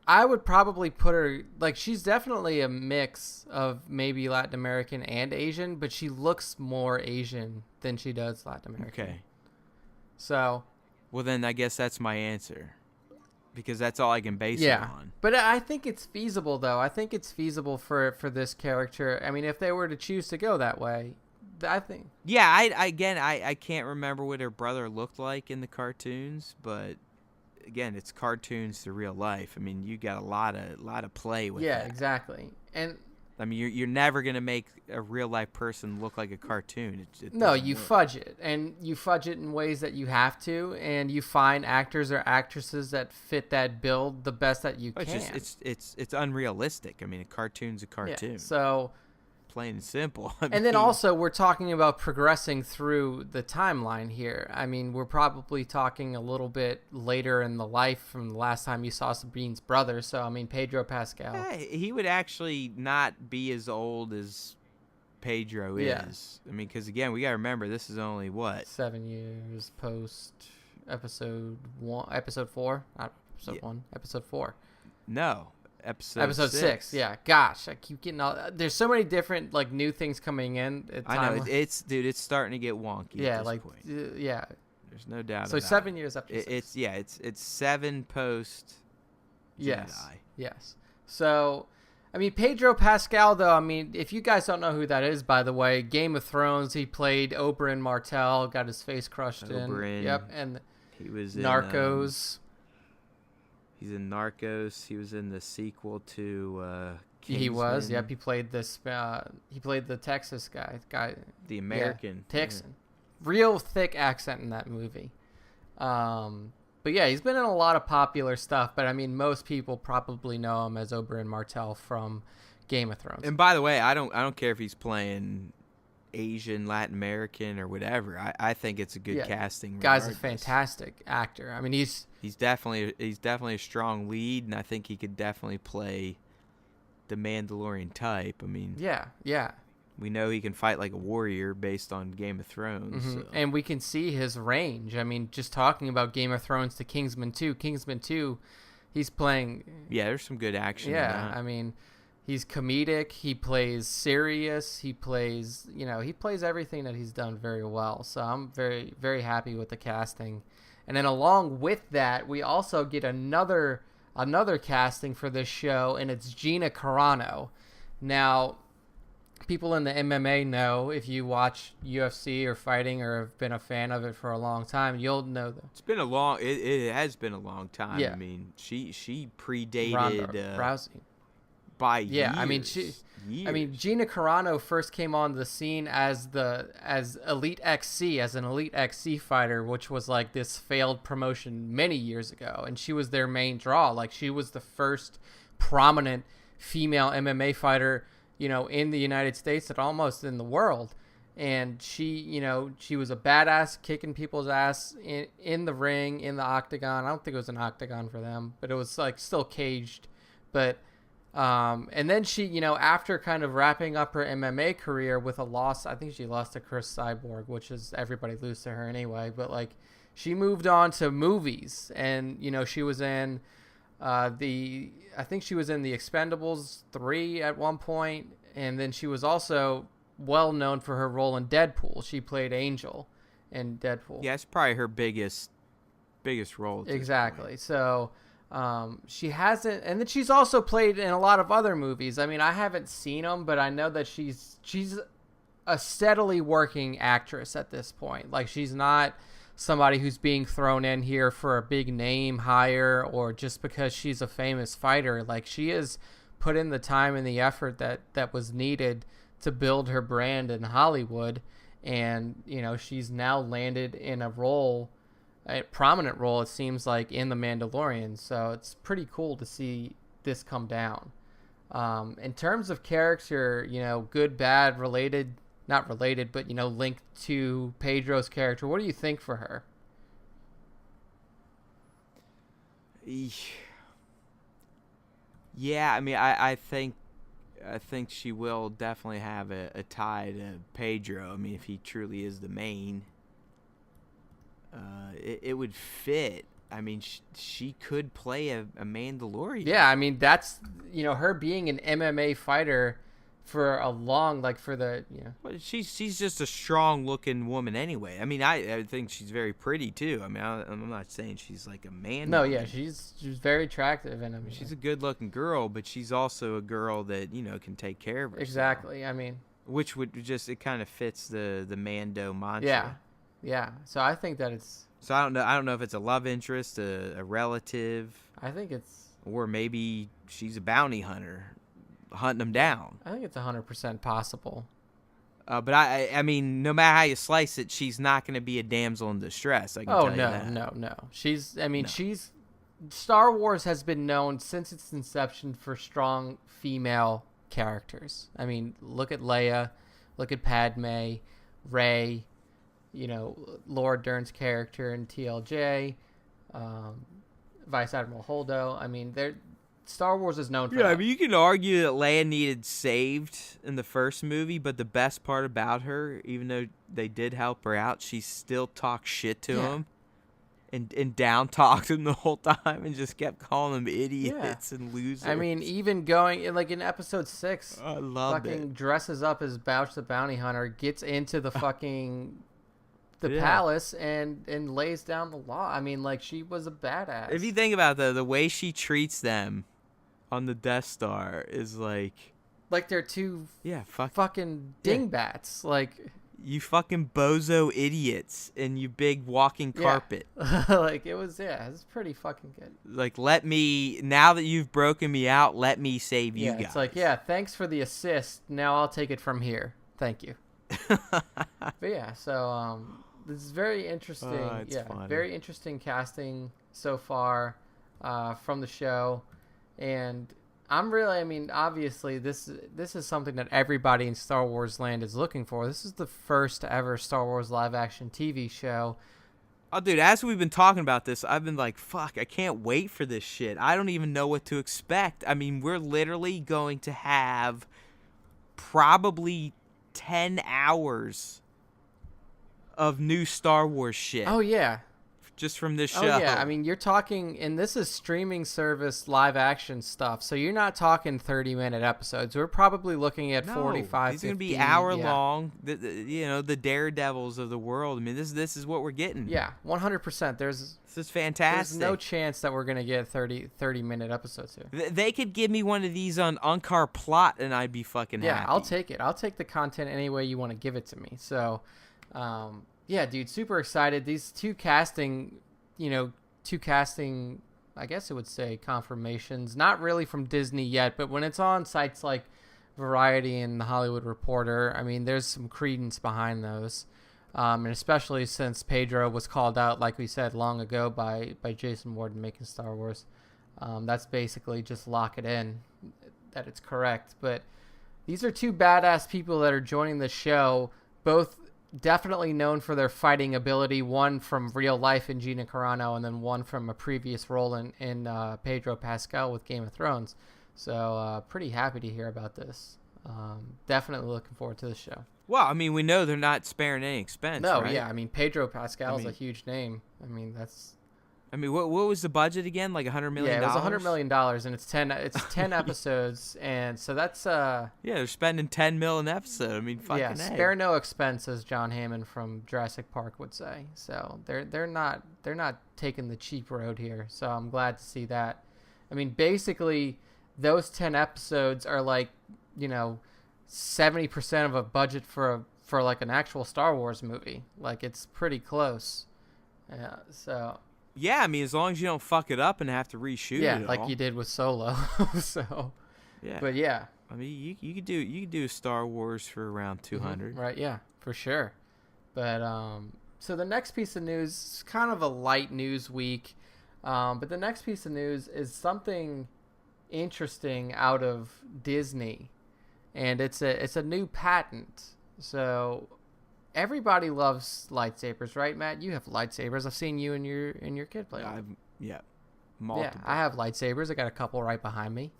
I would probably put her, like, she's definitely a mix of maybe Latin American and Asian, but she looks more Asian than she does Latin American. Okay. So. Well, then I guess that's my answer, because that's all I can base it on. But I think it's feasible, though. I think it's feasible for this character. I mean, if they were to choose to go that way, I think. Yeah, I can't remember what her brother looked like in the cartoons, but again, it's cartoons to real life. I mean, you got a lot of play with that. Yeah, exactly. And I mean, you're never gonna make a real life person look like a cartoon. No, you fudge it, and you fudge it in ways that you have to, and you find actors or actresses that fit that build the best that you can. It's unrealistic. I mean, a cartoon's a cartoon. Yeah, so. Plain and simple. And then also, we're talking about progressing through the timeline here. I mean, we're probably talking a little bit later in the life from the last time you saw Sabine's brother. So, I mean, Pedro Pascal. Yeah, he would actually not be as old as Pedro is. I mean, because, again, we got to remember, this is only, what? 7 years post episode 4? Not episode 1, episode 4. No. episode 6. Yeah, gosh, I keep getting all. There's so many different like new things coming in. I know it's starting to get wonky. Yeah, at this point. Yeah. There's no doubt. So about 7 it. years after. It's 7 post. Yes. Jedi. Yes. So, I mean, Pedro Pascal, though, I mean, if you guys don't know who that is, by the way, Game of Thrones, he played Oberyn Martell, got his face crushed in. Yep, and he was Narcos. He's in Narcos. He was in the sequel to Kingsman. He was. Yep, he played this. He played the Texas guy. The American. Yeah, Texan. Yeah. Real thick accent in that movie. But yeah, he's been in a lot of popular stuff. But I mean, most people probably know him as Oberyn Martell from Game of Thrones. And by the way, I don't care if he's playing Asian, Latin American, or whatever. I think it's a good casting. Guy's a fantastic actor. I mean, he's definitely a strong lead, and I think he could definitely play the Mandalorian type. I mean, yeah. We know he can fight like a warrior based on Game of Thrones. Mm-hmm. So. And we can see his range. I mean, just talking about Game of Thrones to Kingsman 2. Kingsman 2, he's playing... Yeah, there's some good action in that. I mean, he's comedic. He plays serious. He plays, he plays everything that he's done very well. So I'm very, very happy with the casting. And then along with that, we also get another casting for this show, and it's Gina Carano. Now... People in the MMA know, if you watch UFC or fighting or have been a fan of it for a long time, you'll know that. It's been it has been a long time. Yeah. I mean, she predated Ronda Rousey by years. I mean, Gina Carano first came on the scene as Elite XC, as an Elite XC fighter, which was like this failed promotion many years ago, and she was their main draw. Like, she was the first prominent female MMA fighter, in the United States and almost in the world. And she was a badass, kicking people's ass in the ring, in the octagon. I don't think it was an octagon for them, but it was like still caged. But, and then she, after kind of wrapping up her MMA career with a loss, I think she lost to Chris Cyborg, which is everybody lose to her anyway. But like, she moved on to movies, and, she was in, I think she was in The Expendables 3 at one point, and then she was also well known for her role in Deadpool. She played Angel in Deadpool. Yeah, it's probably her biggest role. Exactly. So she hasn't, and then she's also played in a lot of other movies. I mean, I haven't seen them, but I know that she's a steadily working actress at this point. Like, she's not somebody who's being thrown in here for a big name hire or just because she's a famous fighter. Like, she has put in the time and the effort that was needed to build her brand in Hollywood. And, she's now landed in a prominent role, it seems like, in The Mandalorian. So it's pretty cool to see this come down. In terms of character, good, bad, related, not related, but, linked to Pedro's character. What do you think for her? Yeah, I mean, I think she will definitely have a tie to Pedro. I mean, if he truly is the main, it would fit. I mean, she could play a Mandalorian. Yeah, I mean, that's, her being an MMA fighter for a long, like, for the, But she's just a strong-looking woman anyway. I mean, I think she's very pretty, too. I mean, I'm not saying she's, like, a man. No, yeah, she's very attractive. And I mean, she's a good-looking girl, but she's also a girl that, can take care of herself. Exactly, I mean. Which would just, it kind of fits the Mando mantra. Yeah. So I think that it's... So I don't know if it's a love interest, a relative. I think it's... Or maybe she's a bounty hunter, hunting them down. I think it's 100% possible. But I mean, no matter how you slice it, she's not going to be a damsel in distress. I can tell you that. No. She's Star Wars has been known since its inception for strong female characters. I mean, look at Leia, look at Padme, Rey, Laura Dern's character in TLJ, Vice Admiral Holdo. I mean, Star Wars is known for that. I mean, you can argue that Leia needed saved in the first movie, but the best part about her, even though they did help her out, she still talks shit to him. and down talked them the whole time and just kept calling them idiots and losers. I mean, even going like in episode 6, I loved fucking it. dresses up as Bouch the Bounty Hunter, gets into the fucking palace and lays down the law. I mean, like, she was a badass. If you think about the way she treats them on the Death Star is like they're two fucking dingbats. Like, you fucking bozo idiots and you big walking carpet. Like, it was pretty fucking good. Like, now that you've broken me out, let me save you guys. It's like, thanks for the assist. Now I'll take it from here. Thank you. But so this is very interesting. Funny. Very interesting casting so far from the show. And obviously this is something that everybody in Star Wars land is looking for. This is the first ever Star Wars live action TV show. Oh, dude, as we've been talking about this, I've been like, fuck, I can't wait for this shit. I don't even know what to expect. I mean, we're literally going to have probably 10 hours of new Star Wars shit. Oh, yeah. Just from this show. Oh, yeah. I mean, you're talking, and this is streaming service live action stuff, so you're not talking 30-minute episodes. We're probably looking at 45, these are going to be 50, hour long. The Daredevils of the world. I mean, this is what we're getting. Yeah, 100%. This is fantastic. There's no chance that we're going to get 30-minute episodes here. They could give me one of these on Unkar Plot, and I'd be fucking happy. Yeah, I'll take it. I'll take the content any way you want to give it to me. So, yeah, dude, super excited. These two casting, I guess it would say confirmations. Not really from Disney yet, but when it's on sites like Variety and The Hollywood Reporter, I mean, there's some credence behind those. And especially since Pedro was called out, like we said, long ago by Jason Warden making Star Wars. That's basically just lock it in that it's correct. But these are two badass people that are joining the show, both definitely known for their fighting ability, one from real life in Gina Carano and then one from a previous role in Pedro Pascal with Game of Thrones. So pretty happy to hear about this. Definitely looking forward to the show. Well, I mean, we know they're not sparing any expense, No, right? yeah, I mean, Pedro Pascal is a huge name. I mean, what was the budget again? Like $100 million? Yeah, it was $100 million, and it's 10 episodes, and so that's they're spending $10 million an episode. I mean, fucking spare no expense, as John Hammond from Jurassic Park would say. So they're not taking the cheap road here. So I'm glad to see that. I mean, basically, those 10 episodes are like 70% of a budget for like an actual Star Wars movie. Like, it's pretty close. Yeah, so. Yeah, I mean, as long as you don't fuck it up and have to reshoot it like all. you did with Solo. So. Yeah. But yeah. I mean, you could do Star Wars for around 200. Right. Yeah, for sure. But so the next piece of news is kind of a light news week. But the next piece of news is something interesting out of Disney. And it's a new patent. So everybody loves lightsabers, right, Matt? You have lightsabers. I've seen you and your kid play. Multiple. Yeah, I have lightsabers. I got a couple right behind me.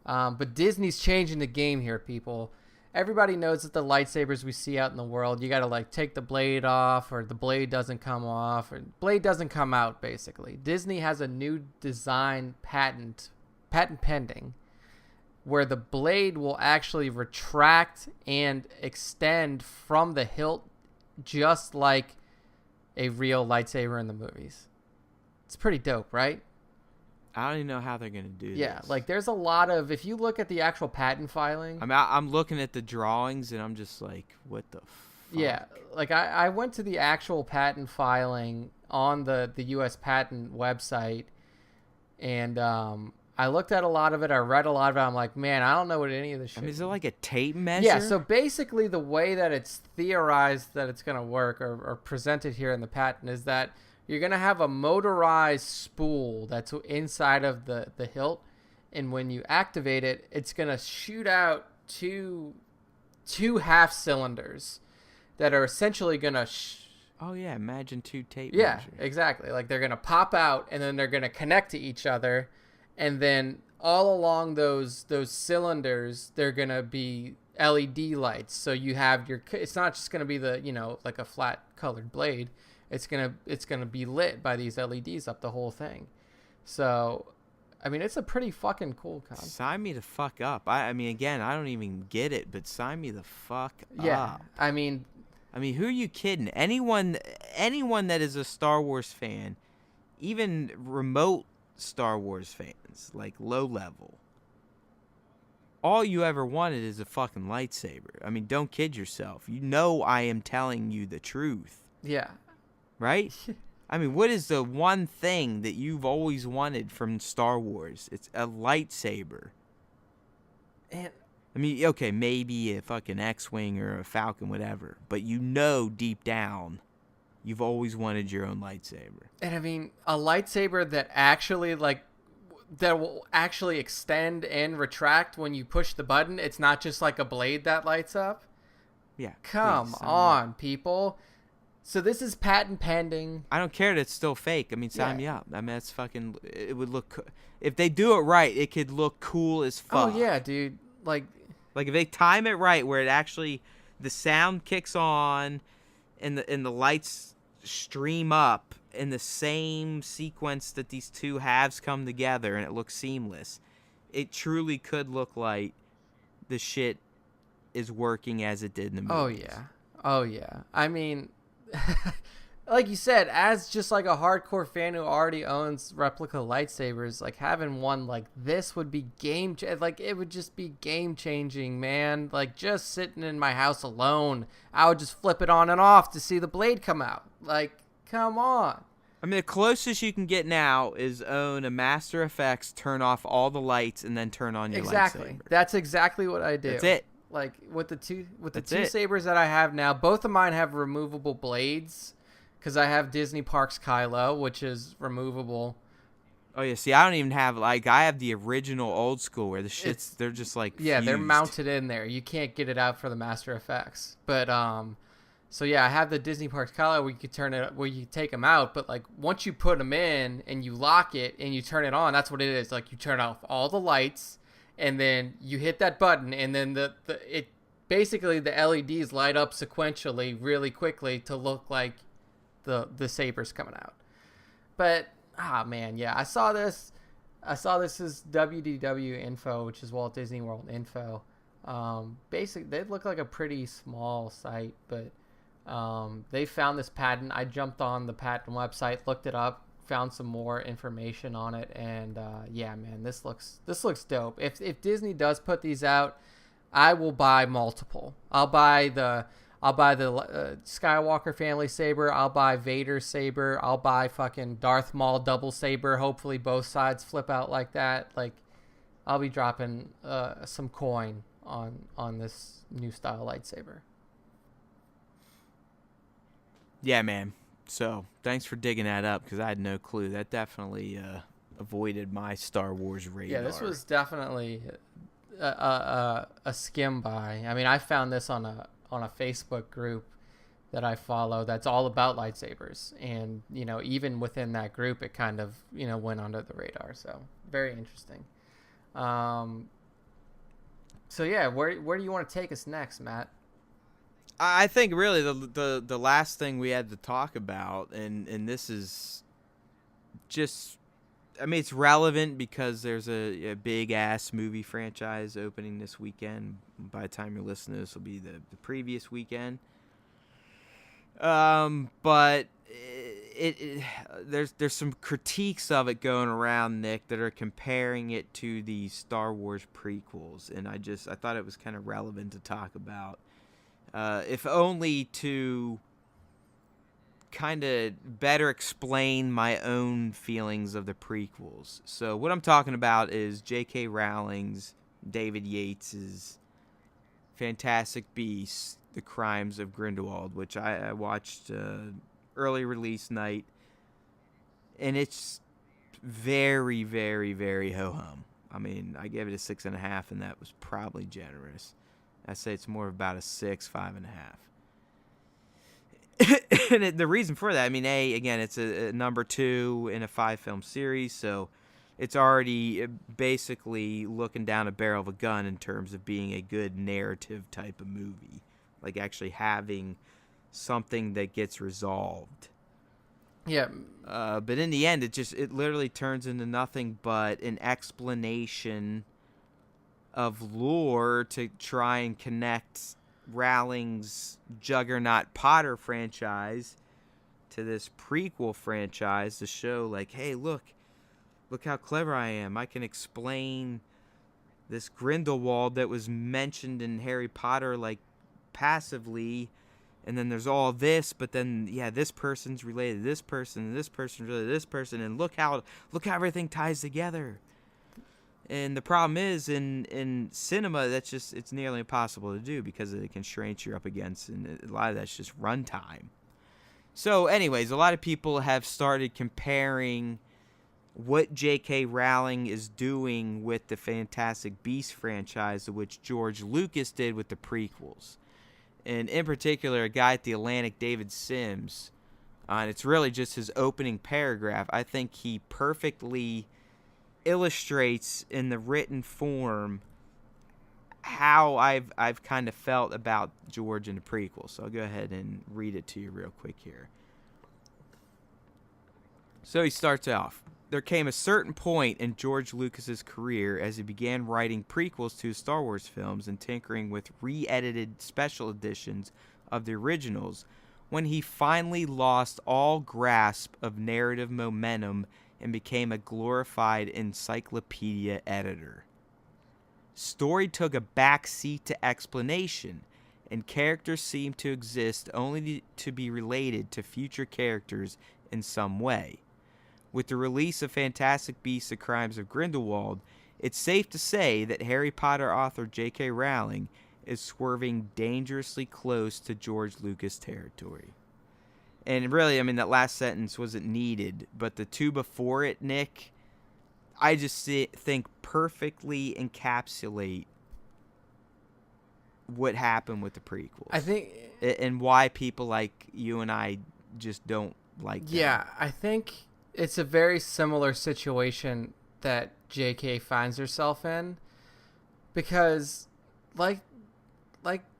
But Disney's changing the game here, people. Everybody knows that the lightsabers we see out in the world, you got to take the blade off, or the blade doesn't come off, or blade doesn't come out, basically. Disney has a new design patent pending, where the blade will actually retract and extend from the hilt just like a real lightsaber in the movies. It's pretty dope, right? I don't even know how they're going to do this. Yeah, there's a lot of, if you look at the actual patent filing. I mean, I'm looking at the drawings and I'm just like, what the fuck? Yeah, I went to the actual patent filing on the U.S. patent website, and I looked at a lot of it. I read a lot of it. I'm like, man, I don't know what any of this shit is it like a tape measure? Yeah, so basically the way that it's theorized that it's going to work or presented here in the patent is that you're going to have a motorized spool that's inside of the hilt, and when you activate it, it's going to shoot out two half cylinders that are essentially going to... Oh, yeah, imagine two tape measures. Yeah, measures. Exactly. They're going to pop out, and then they're going to connect to each other. And then all along those cylinders, they're going to be LED lights. So you have it's not just going to be like a flat colored blade. it's gonna be lit by these LEDs up the whole thing. So, I mean, it's a pretty fucking cool concept. Sign me the fuck up. I mean, again, I don't even get it, but sign me the fuck up. I mean, who are you kidding? Anyone that is a Star Wars fan, even remote Star Wars fans, like low level, all you ever wanted is a fucking lightsaber. I mean, don't kid yourself. You know I am telling you the truth. Yeah. Right? I mean, what is the one thing that you've always wanted from Star Wars? It's a lightsaber. And I mean, okay, maybe a fucking X-Wing or a Falcon, whatever. But you know deep down, you've always wanted your own lightsaber. And I mean, a lightsaber that actually, like, that will actually extend and retract when you push the button. It's not just like a blade that lights up. Yeah. Come on, people. So this is patent pending. I don't care that it's still fake. I mean, sign me up. I mean, that's fucking... It would look... If they do it right, it could look cool as fuck. Oh, yeah, dude. Like if they time it right where it actually... The sound kicks on and the lights stream up in the same sequence that these two halves come together and it looks seamless. It truly could look like the shit is working as it did in the movies. Oh, yeah. I mean... like you said, as just like a hardcore fan who already owns replica lightsabers, like having one like this would be it would just be game changing, man. Like just sitting in my house alone, I would just flip it on and off to see the blade come out. Like, come on. I mean, the closest you can get now is own a Master Effects, turn off all the lights, and then turn on your lightsaber. That's exactly what I do. That's it. Like with the two sabers that I have now, both of mine have removable blades because I have Disney Parks Kylo, which is removable. Oh yeah, see, I don't even have I have the original old school where they're just like fused. They're mounted in there. You can't get it out for the Master Effects. But so yeah, I have the Disney Parks Kylo where you take them out, but like once you put them in and you lock it and you turn it on, that's what it is. Like you turn off all the lights. And then you hit that button, and then basically the LEDs light up sequentially really quickly to look like the sabers coming out. But man, yeah, I saw this as WDW info, which is Walt Disney World info. Basically, they look like a pretty small site, but they found this patent. I jumped on the patent website, looked it up. Found some more information on it, and yeah, man, this looks dope. If Disney does put these out, I will buy multiple. I'll buy the Skywalker family saber. I'll buy Vader's saber. I'll buy fucking Darth Maul double saber. Hopefully both sides flip out like that. Like, I'll be dropping some coin on this new style lightsaber. Yeah, man. So, thanks for digging that up, because I had no clue. That definitely avoided my Star Wars radar. Yeah, this was definitely a skim by. I mean, I found this on a Facebook group that I follow that's all about lightsabers. And, you know, even within that group, it kind of, you know, went under the radar. So, very interesting. So, yeah, where do you want to take us next, Matt? I think really the last thing we had to talk about, and this is just, I mean, it's relevant because there's a big ass movie franchise opening this weekend. By the time you're listening to this, will be the previous weekend. But there's some critiques of it going around, Nick, that are comparing it to the Star Wars prequels, and I thought it was kind of relevant to talk about. If only to kind of better explain my own feelings of the prequels. So what I'm talking about is J.K. Rowling's, David Yates's Fantastic Beasts: The Crimes of Grindelwald, which I watched early release night, and it's very, very, very ho-hum. I mean, I gave it a 6.5, and that was probably generous. I say it's more about a 6, 5.5. And the reason for that, I mean, again, it's a number 2 in a 5-film series, so it's already basically looking down a barrel of a gun in terms of being a good narrative type of movie, like actually having something that gets resolved. Yeah. But in the end, it literally turns into nothing but an explanation of lore to try and connect Rowling's Juggernaut Potter franchise to this prequel franchise to show, like, hey, look how clever I am. I can explain this Grindelwald that was mentioned in Harry Potter, like, passively. And then there's all this, but then, yeah, this person's related to this person, and this person's related to this person, and look how everything ties together. And the problem is, in cinema, it's nearly impossible to do because of the constraints you're up against, and a lot of that's just runtime. So, anyways, a lot of people have started comparing what J.K. Rowling is doing with the Fantastic Beasts franchise, which George Lucas did with the prequels. And in particular, a guy at The Atlantic, David Sims, and it's really just his opening paragraph. I think he perfectly illustrates in the written form how I've kind of felt about George and the prequel. So I'll go ahead and read it to you real quick here. So he starts off. There came a certain point in George Lucas's career as he began writing prequels to his Star Wars films and tinkering with re-edited special editions of the originals, when he finally lost all grasp of narrative momentum and became a glorified encyclopedia editor. Story took a back seat to explanation, and characters seemed to exist only to be related to future characters in some way. With the release of Fantastic Beasts: The Crimes of Grindelwald, it's safe to say that Harry Potter author J.K. Rowling is swerving dangerously close to George Lucas territory. And really, I mean, that last sentence wasn't needed, but the two before it, Nick, I just think perfectly encapsulate what happened with the prequels. I think... And why people like you and I just don't like them. Yeah, I think it's a very similar situation that JK finds herself in, because like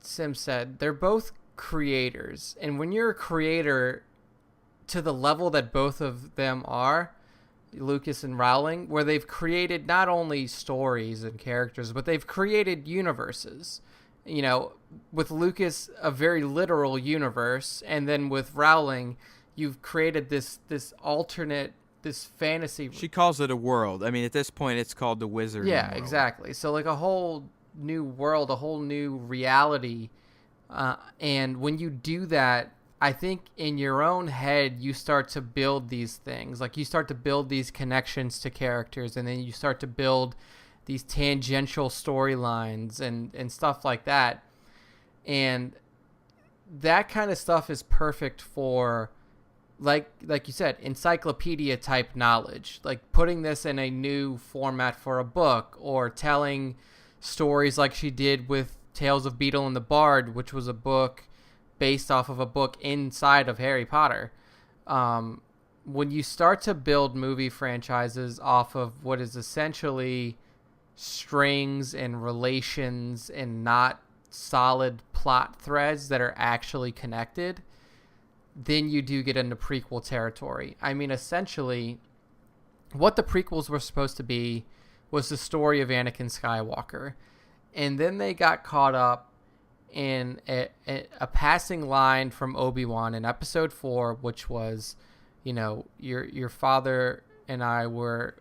Sim said, they're both creators, and when you're a creator to the level that both of them are, Lucas and Rowling, where they've created not only stories and characters, but they've created universes. You know, with Lucas, a very literal universe, and then with Rowling, you've created this alternate, this fantasy. She calls it a world. I mean, at this point, it's called the Wizarding Yeah, World. exactly. So like a whole new world, a whole new reality. And when you do that, I think in your own head, you start to build these things. Like you start to build these connections to characters, and then you start to build these tangential storylines and stuff like that. And that kind of stuff is perfect for, like you said, encyclopedia type knowledge, like putting this in a new format for a book, or telling stories like she did with Tales of Beetle and the Bard, which was a book based off of a book inside of Harry Potter. When you start to build movie franchises off of what is essentially strings and relations and not solid plot threads that are actually connected, then you do get into prequel territory. I mean, essentially, what the prequels were supposed to be was the story of Anakin Skywalker. And then they got caught up in a passing line from Obi-Wan in Episode 4, which was, you know, your father and I were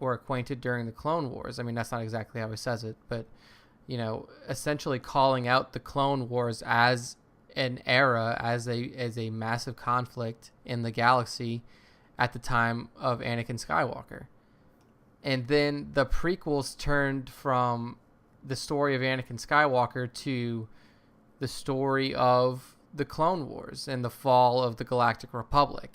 acquainted during the Clone Wars. I mean, that's not exactly how he says it, but, you know, essentially calling out the Clone Wars as an era, as a massive conflict in the galaxy at the time of Anakin Skywalker. And then the prequels turned from the story of Anakin Skywalker to the story of the Clone Wars and the fall of the Galactic Republic.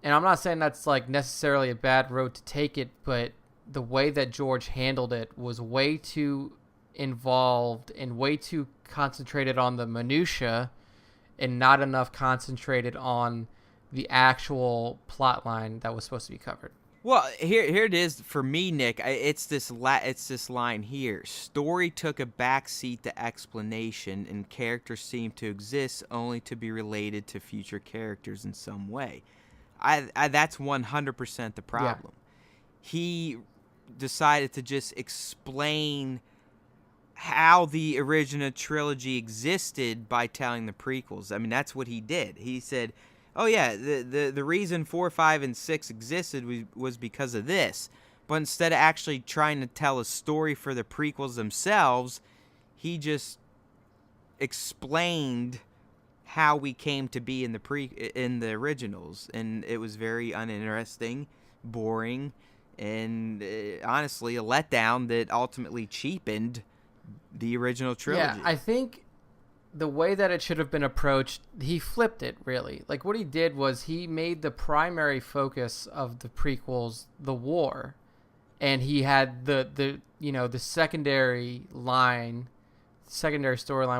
And I'm not saying that's like necessarily a bad road to take it, but the way that George handled it was way too involved and way too concentrated on the minutia and not enough concentrated on the actual plot line that was supposed to be covered. Well, here it is for me, Nick. It's this line here. Story took a backseat to explanation, and characters seem to exist only to be related to future characters in some way. That's 100% the problem. He decided to just explain how the original trilogy existed by telling the prequels. I mean, that's what he did. He said, oh yeah, the reason 4, 5, and 6 existed was because of this. But instead of actually trying to tell a story for the prequels themselves, he just explained how we came to be in the originals, and it was very uninteresting, boring, and honestly a letdown that ultimately cheapened the original trilogy. Yeah, I think the way that it should have been approached, he flipped it, really. Like, what he did was he made the primary focus of the prequels the war, and he had the secondary storyline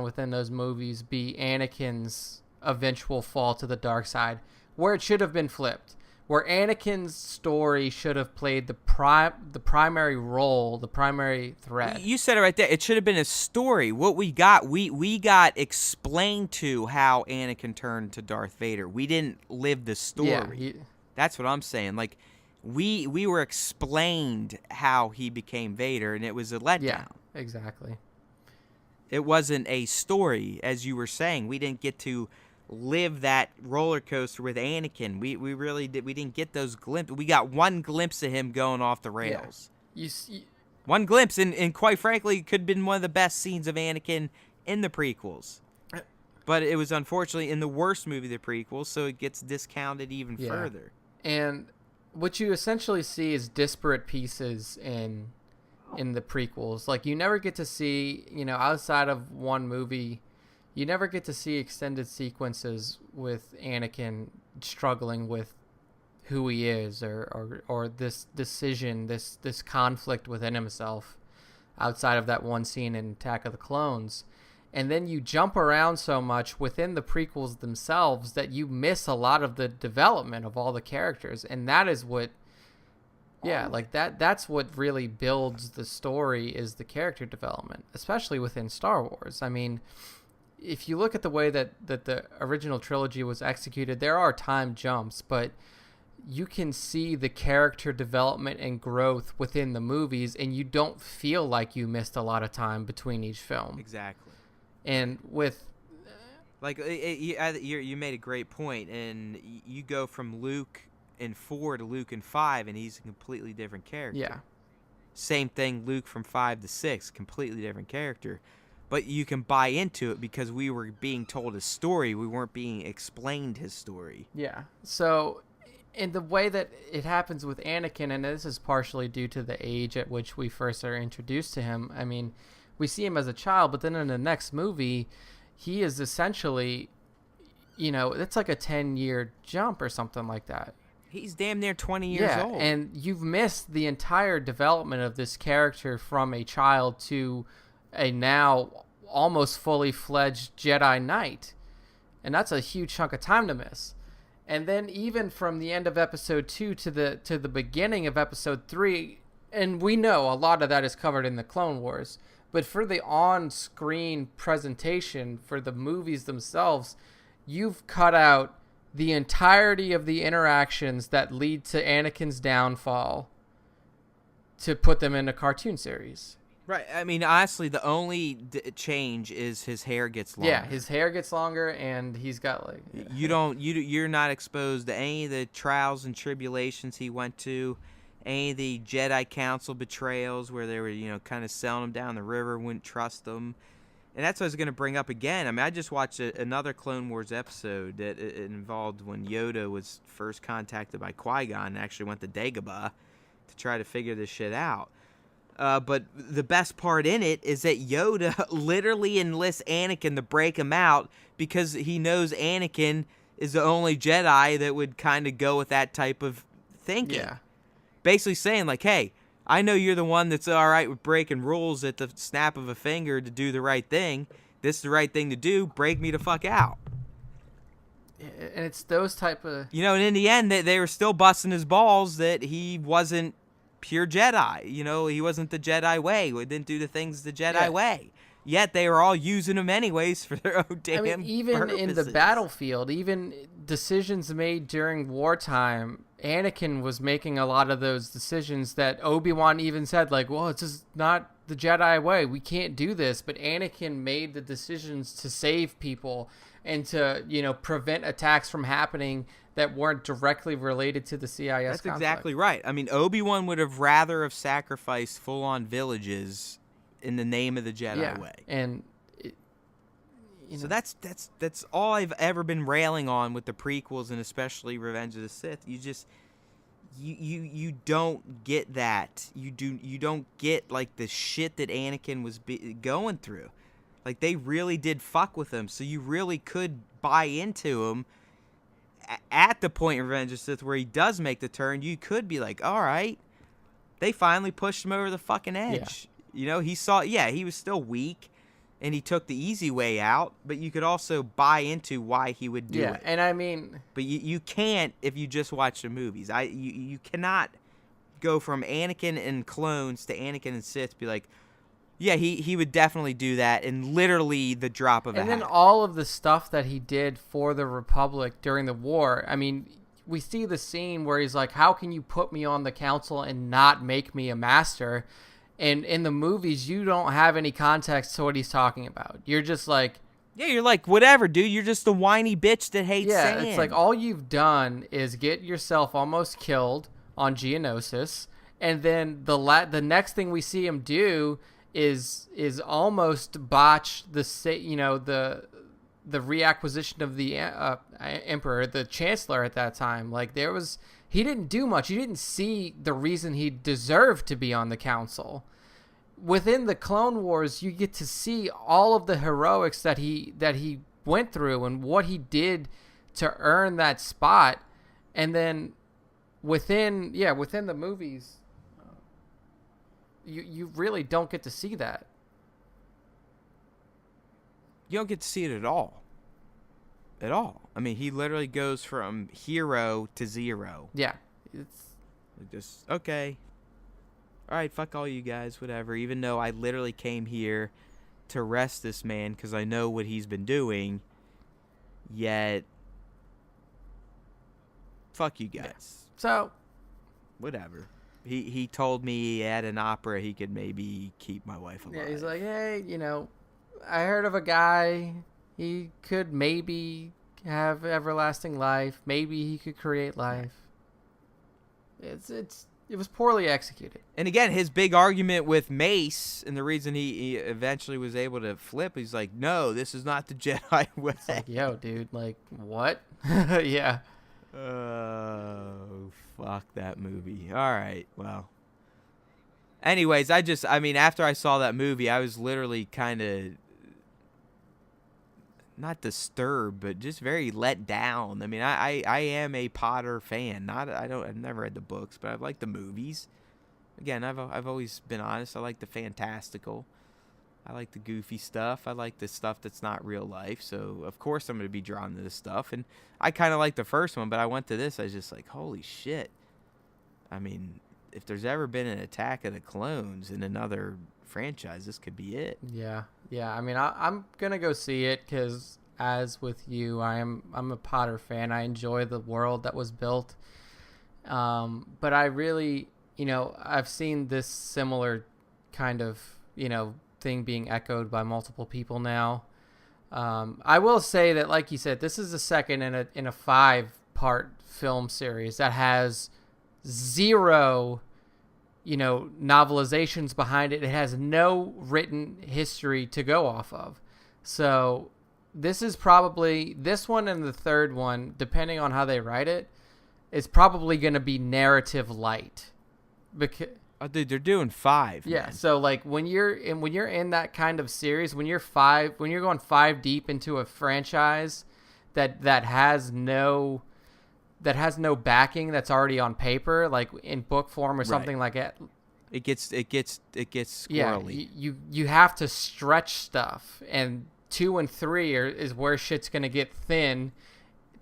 within those movies be Anakin's eventual fall to the dark side, where it should have been flipped, where Anakin's story should have played the primary role, the primary thread. You said it right there. It should have been a story. What we got, we got explained to how Anakin turned to Darth Vader. We didn't live the story. Yeah, that's what I'm saying. Like, we were explained how he became Vader, and it was a letdown. Yeah, exactly. It wasn't a story, as you were saying. We didn't get to live that roller coaster with Anakin. We really did. We didn't get those glimpses. We got one glimpse of him going off the rails. Yeah. One glimpse, and quite frankly, it could have been one of the best scenes of Anakin in the prequels. But it was unfortunately in the worst movie of the prequels, so it gets discounted even further. And what you essentially see is disparate pieces in the prequels. Like, you never get to see, outside of one movie, you never get to see extended sequences with Anakin struggling with who he is or this decision, this conflict within himself outside of that one scene in Attack of the Clones. And then you jump around so much within the prequels themselves that you miss a lot of the development of all the characters. And that is what, that's what really builds the story, is the character development, especially within Star Wars. I mean, if you look at the way that the original trilogy was executed, there are time jumps, but you can see the character development and growth within the movies, and you don't feel like you missed a lot of time between each film. Exactly. And with... you made a great point, and you go from Luke in 4 to Luke in 5, and he's a completely different character. Yeah. Same thing, Luke from 5 to 6, completely different character. But you can buy into it because we were being told his story. We weren't being explained his story. Yeah. So, in the way that it happens with Anakin, and this is partially due to the age at which we first are introduced to him. I mean, we see him as a child, but then in the next movie, he is essentially, it's like a 10-year jump or something like that. He's damn near 20 years old. And you've missed the entire development of this character from a child to a now almost fully fledged Jedi Knight. And that's a huge chunk of time to miss. And then even from the end of episode 2 to the beginning of episode 3, and we know a lot of that is covered in the Clone Wars, but for the on-screen presentation for the movies themselves, you've cut out the entirety of the interactions that lead to Anakin's downfall to put them in a cartoon series. Right. I mean, honestly, the only change is his hair gets longer. Yeah, his hair gets longer, and he's got like... You're not exposed to any of the trials and tribulations he went to, any of the Jedi Council betrayals where they were, kind of selling him down the river, wouldn't trust them. And that's what I was going to bring up again. I mean, I just watched another Clone Wars episode that it involved when Yoda was first contacted by Qui-Gon and actually went to Dagobah to try to figure this shit out. But the best part in it is that Yoda literally enlists Anakin to break him out because he knows Anakin is the only Jedi that would kind of go with that type of thinking. Yeah. Basically saying, like, hey, I know you're the one that's all right with breaking rules at the snap of a finger to do the right thing. This is the right thing to do. Break me the fuck out. and it's those type of... You know, and in the end, they were still busting his balls that he wasn't pure Jedi. You know, he wasn't the Jedi way. He didn't do the things the Jedi way. Yet they were all using him anyways for their own damn even purposes. In the battlefield, even decisions made during wartime, Anakin was making a lot of those decisions that Obi-Wan even said, like, well, it's just not the Jedi way. We can't do this. But Anakin made the decisions to save people and to, you know, prevent attacks from happening that weren't directly related to the CIS That's conflict. exactly right. I mean, Obi-Wan would have rather have sacrificed full-on villages in the name of the Jedi way. And so that's all I've ever been railing on with the prequels, and especially Revenge of the Sith. You just you don't get that. You don't get like the shit that Anakin was going through. Like, they really did fuck with him, so you really could buy into him at the point in Revenge of the Sith where he does make the turn. You could be like, all right, they finally pushed him over the fucking edge. You know, he saw, he was still weak, and he took the easy way out, but you could also buy into why he would do it. And I mean... But you can't if you just watch the movies. You cannot go from Anakin and clones to Anakin and Sith, be like, yeah, he would definitely do that in literally the drop of a hat. And then all of the stuff that he did for the Republic during the war, I mean, we see the scene where he's like, how can you put me on the council and not make me a master? And in the movies, you don't have any context to what he's talking about. You're just like... Yeah, you're like, whatever, dude. You're just the whiny bitch that hates sand. It's like all you've done is get yourself almost killed on Geonosis, and then the next thing we see him do is almost botch the reacquisition of the Emperor, the Chancellor at that time. Like, he didn't do much. You didn't see the reason he deserved to be on the council. Within the Clone Wars, you get to see all of the heroics that he went through and what he did to earn that spot. And then within the movies, you really don't get to see that. You don't get to see it at all. At all. I mean, he literally goes from hero to zero. Yeah. It's just, okay. All right, fuck all you guys, whatever. Even though I literally came here to arrest this man because I know what he's been doing, yet, fuck you guys. Yeah. So, whatever. He told me at an opera he could maybe keep my wife alive. Yeah, he's like, hey, I heard of a guy. He could maybe have everlasting life. Maybe he could create life. It was poorly executed. And again, his big argument with Mace, and the reason he eventually was able to flip, he's like, no, this is not the Jedi way. It's like, yo, dude, like, what? Yeah. Oh, fuck that movie. All right, well. Anyways, after I saw that movie, I was literally kind of not disturbed, but just very let down. I mean, I am a Potter fan. I've never read the books, but I've liked the movies. Again, I've always been honest. I like the fantastical. I like the goofy stuff. I like the stuff that's not real life. So of course I'm going to be drawn to this stuff. And I kind of like the first one, but I went to this. I was just like, holy shit. I mean, if there's ever been an Attack of the Clones in another franchise, this could be it. Yeah. I mean, I'm gonna go see it because, as with you, I'm a Potter fan. I enjoy the world that was built, but I really, I've seen this similar kind of, thing being echoed by multiple people now. I will say that, like you said, this is the second in a 5-part film series that has zero novelizations behind it. It has no written history to go off of. So this is probably, this one and the third one, depending on how they write it, is probably going to be narrative light. Because dude, they're doing 5. Yeah, man. so like when you're in that kind of series, when you're going 5 deep into a franchise that has no backing, that's already on paper, like in book form or something like that. It gets squirrely. Yeah, you have to stretch stuff, and 2 and 3 is where shit's gonna get thin,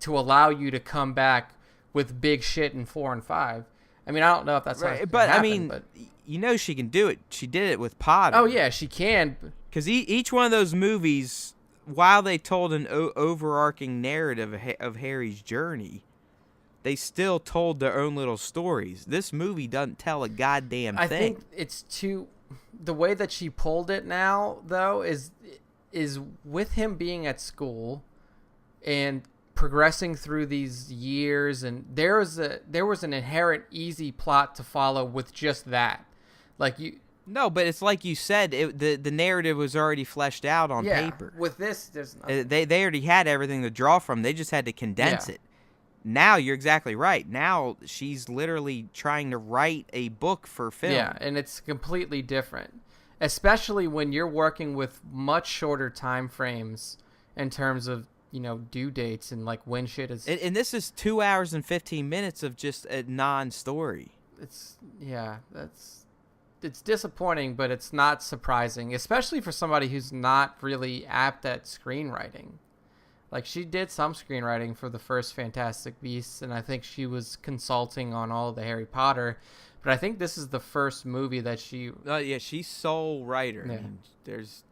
to allow you to come back with big shit in 4 and 5. I mean, I don't know if that's right, not but happen, I mean, but... you know she can do it. She did it with Potter. Oh yeah, she can. Because each one of those movies, while they told an overarching narrative of Harry's journey, they still told their own little stories. This movie doesn't tell a goddamn thing. I think it's too... The way that she pulled it now, though, is with him being at school and progressing through these years, and there was an inherent easy plot to follow with just that. Like you... No, but it's like you said, the narrative was already fleshed out on paper. With this, there's nothing. They already had everything to draw from. They just had to condense it. Now you're exactly right. Now she's literally trying to write a book for film. Yeah, and it's completely different, especially when you're working with much shorter time frames in terms of, you know, due dates and like when shit is. And this is 2 hours and 15 minutes of just a non-story. It's disappointing, but it's not surprising, especially for somebody who's not really apt at screenwriting. Like, she did some screenwriting for the first Fantastic Beasts, and I think she was consulting on all of the Harry Potter. But I think this is the first movie that she... Yeah, she's sole writer. Yeah. I mean, there's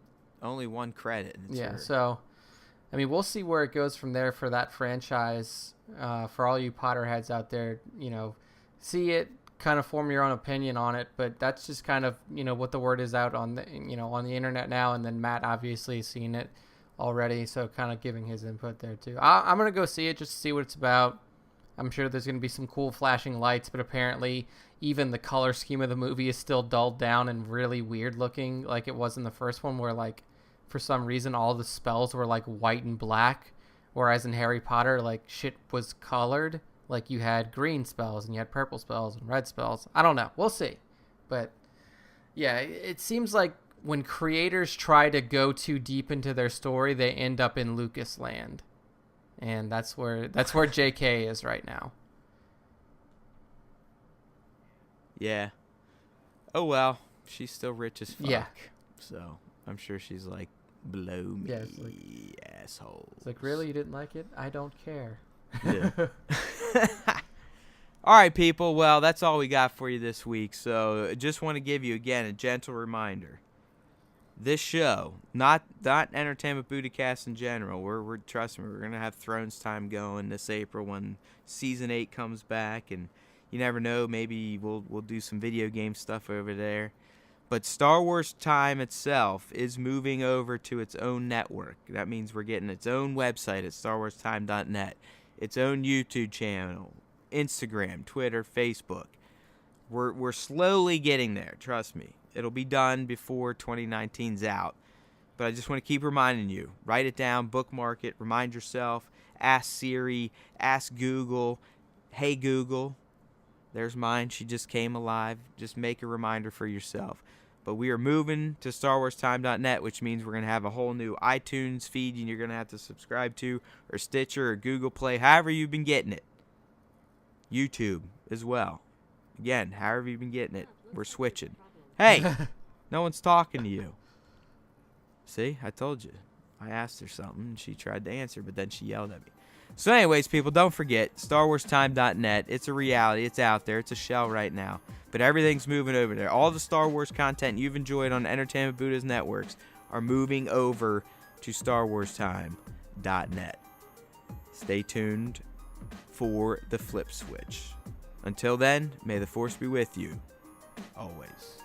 only one credit. And it's her. So, I mean, we'll see where it goes from there for that franchise. For all you Potterheads out there, you know, see it, kind of form your own opinion on it. But that's just kind of, you know, what the word is out on the, you know, on the internet now. And then Matt obviously has seen it already, so kind of giving his input there too. I'm gonna go see it just to see what it's about. I'm sure there's gonna be some cool flashing lights, but apparently even the color scheme of the movie is still dulled down and really weird looking, like it was in the first one, where like for some reason all the spells were like white and black, whereas in Harry Potter like shit was colored. Like you had green spells and you had purple spells and red spells. I don't know, we'll see. But yeah, it seems like when creators try to go too deep into their story, they end up in Lucas land. And that's where JK is right now. Yeah. Oh, well. She's still rich as fuck. Yeah. So I'm sure she's like, blow me, yeah, it's like, asshole. It's like, really? You didn't like it? I don't care. Yeah. All right, people. Well, that's all we got for you this week. So just want to give you, again, a gentle reminder. This show, not Entertainment Budacast in general. We're trust me, we're gonna have Thrones time going this April when season 8 comes back, and you never know, maybe we'll do some video game stuff over there. But Star Wars Time itself is moving over to its own network. That means we're getting its own website at StarWarsTime.net, its own YouTube channel, Instagram, Twitter, Facebook. We're slowly getting there. Trust me. It'll be done before 2019's out. But I just want to keep reminding you. Write it down, bookmark it, remind yourself, ask Siri, ask Google. Hey, Google. There's mine. She just came alive. Just make a reminder for yourself. But we are moving to StarWarsTime.net, which means we're going to have a whole new iTunes feed you're going to have to subscribe to, or Stitcher, or Google Play, however you've been getting it. YouTube as well. Again, however you've been getting it, we're switching. Hey, no one's talking to you. See, I told you. I asked her something, and she tried to answer, but then she yelled at me. So anyways, people, don't forget, StarWarsTime.net. It's a reality. It's out there. It's a shell right now. But everything's moving over there. All the Star Wars content you've enjoyed on Entertainment Buddha's networks are moving over to StarWarsTime.net. Stay tuned for the flip switch. Until then, may the Force be with you. Always.